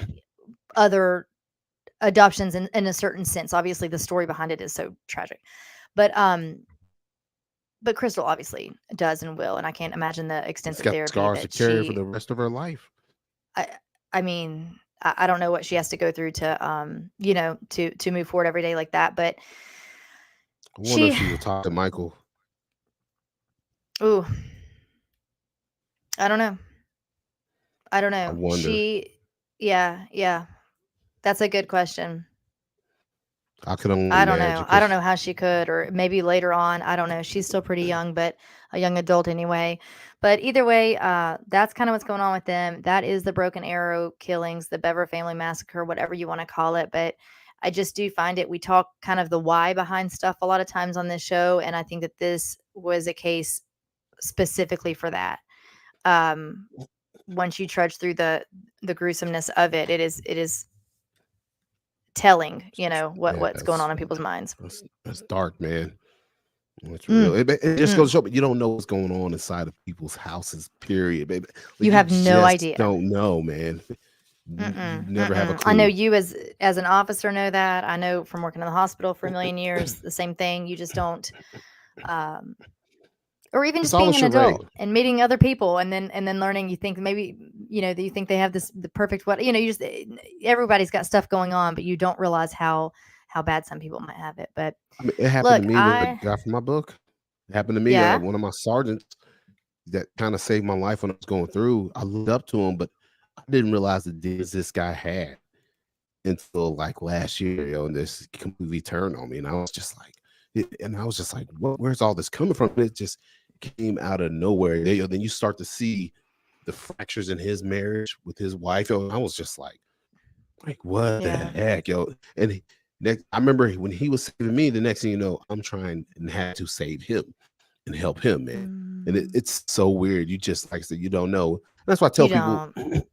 other adoptions in a certain sense. Obviously, the story behind it is so tragic, but Crystal obviously does and will, and I can't imagine the extensive therapy scars that to carry for the rest of her life. I mean, I don't know what she has to go through to, you know, to move forward every day like that. But I wonder if she will talk to Michael. Ooh, I don't know. I wonder. Yeah, that's a good question. I could only I don't know. imagine I don't because know how she could, or maybe later on. I don't know. She's still pretty young, but a young adult anyway. But either way, that's kind of what's going on with them. That is the Broken Arrow killings, the Bever family massacre, whatever you want to call it. But I just do find it. We talk kind of the why behind stuff a lot of times on this show, and I think that this was a case specifically for that. Um, Once you trudge through the gruesomeness of it, it is telling, yeah, what's going on in people's minds. that's dark, man. It's real. Mm, It just mm. goes to show, but you don't know what's going on inside of people's houses. Period, baby. Like You you have no just idea. don't know, man. You Mm-mm, never have a mm-mm. I know clue. you as an officer know that. I know from working in the hospital for a million years, the same thing. You just don't, um, or even It's just all a being an charade. adult and meeting other people, and then learning. You think maybe that you think they have the perfect what you just everybody's got stuff going on, but you don't realize how bad some people might have it. But I mean, it happened to look, me when I got from my book. It happened to me. yeah, One of my sergeants that kind of saved my life when I was going through. I looked up to him, but I didn't realize the deeds this guy had until like last year, and this completely turned on me, and I was just like, where's all this coming from? And it just came out of nowhere. Then you start to see the fractures in his marriage with his wife. And I was just like what the yeah, heck, yo? And I remember when he was saving me, the next thing you know, I'm trying and had to save him and help him, man. And mm, it's so weird. You just, like I said, you don't know. That's why I tell you people, don't.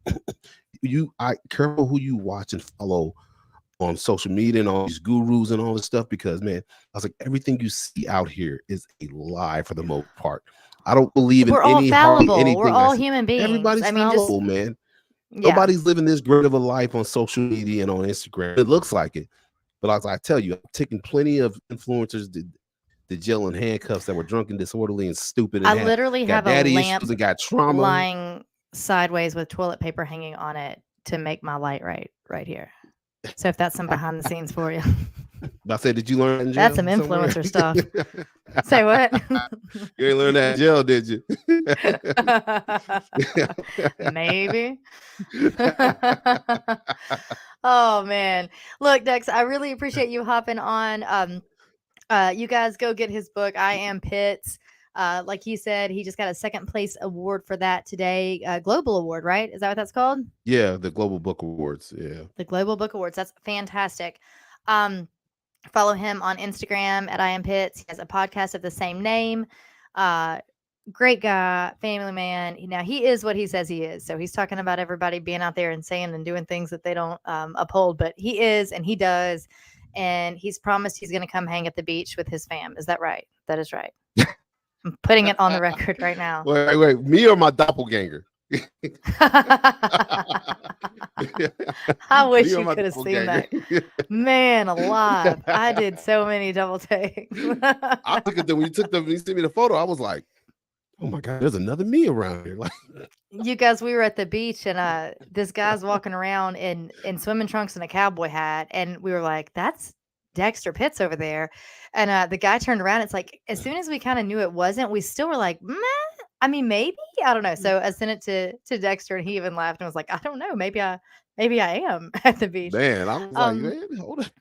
I careful who you watch and follow on social media and all these gurus and all this stuff, because man, I was like, everything you see out here is a lie for the most part. I don't believe in We're all hardly fallible. We're anything I all see. human beings. Everybody's I mean, just fallible, man. yeah. Nobody's living this great of a life on social media and on Instagram. It looks like it. But as I tell you, I've taken plenty of influencers to jail in handcuffs that were drunk and disorderly and stupid I and literally got have a daddy issues lamp and got trauma. lying sideways with toilet paper hanging on it to make my light right here. So if that's some behind the scenes for you, I said, did you learn that in that's jail some somewhere? influencer stuff. Say what? You ain't learned that in jail, did you? Maybe. Oh man. Look, Dex, I really appreciate you hopping on. You guys go get his book, I Am Pitts. Like he said, he just got a second place award for that today. Global award, right? Is that what that's called? Yeah, the Global Book Awards. Yeah. The Global Book Awards. That's fantastic. Follow him on Instagram at I Am Pitts. He has a podcast of the same name. Uh, Great guy, family man. Now he is what he says he is. So he's talking about everybody being out there and saying and doing things that they don't uphold, but he is and he does. And he's promised he's going to come hang at the beach with his fam. Is that right? That is right. I'm putting it on the record right now. Wait, me or my doppelganger? I wish Me or you my could have seen that. doppelganger? Man alive. I did so many double takes. I took it when you sent me the photo. I was like, oh my God, there's another me around here. Like, You guys, we were at the beach and this guy's walking around in swimming trunks and a cowboy hat, and we were like, that's Dexter Pitts over there. And the guy turned around. It's like as soon as we kind of knew it wasn't, we still were like, meh, I mean, maybe. I don't know. So I sent it to Dexter, and he even laughed and was like, I don't know, maybe I am at the beach. man, I was like, Um man, hold on.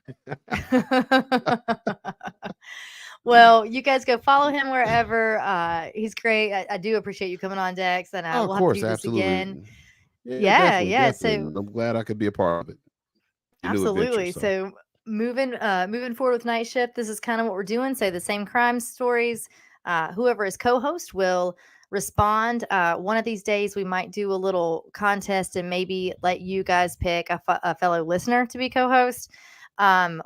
Well, you guys go follow him wherever. He's great. I do appreciate you coming on, Dex, and Oh, of we'll have to course, do this again. absolutely. Yeah, Yeah, definitely, yeah. definitely. So I'm glad I could be a part of it. A new adventure. absolutely. So moving forward with Night Shift, this is kind of what we're doing. So the same crime stories. Whoever is co-host will respond. One of these days, we might do a little contest and maybe let you guys pick a fellow listener to be co-host.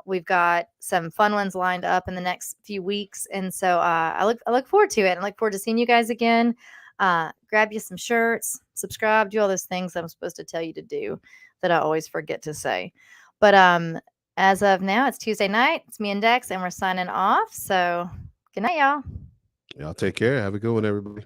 We've got some fun ones lined up in the next few weeks, and so I look forward to it. I look forward to seeing you guys again. Grab you some shirts, subscribe, do all those things I'm supposed to tell you to do that I always forget to say. But as of now, it's Tuesday night. It's me and Dex, and we're signing off. So good night, y'all. Y'all take care. Have a good one, everybody.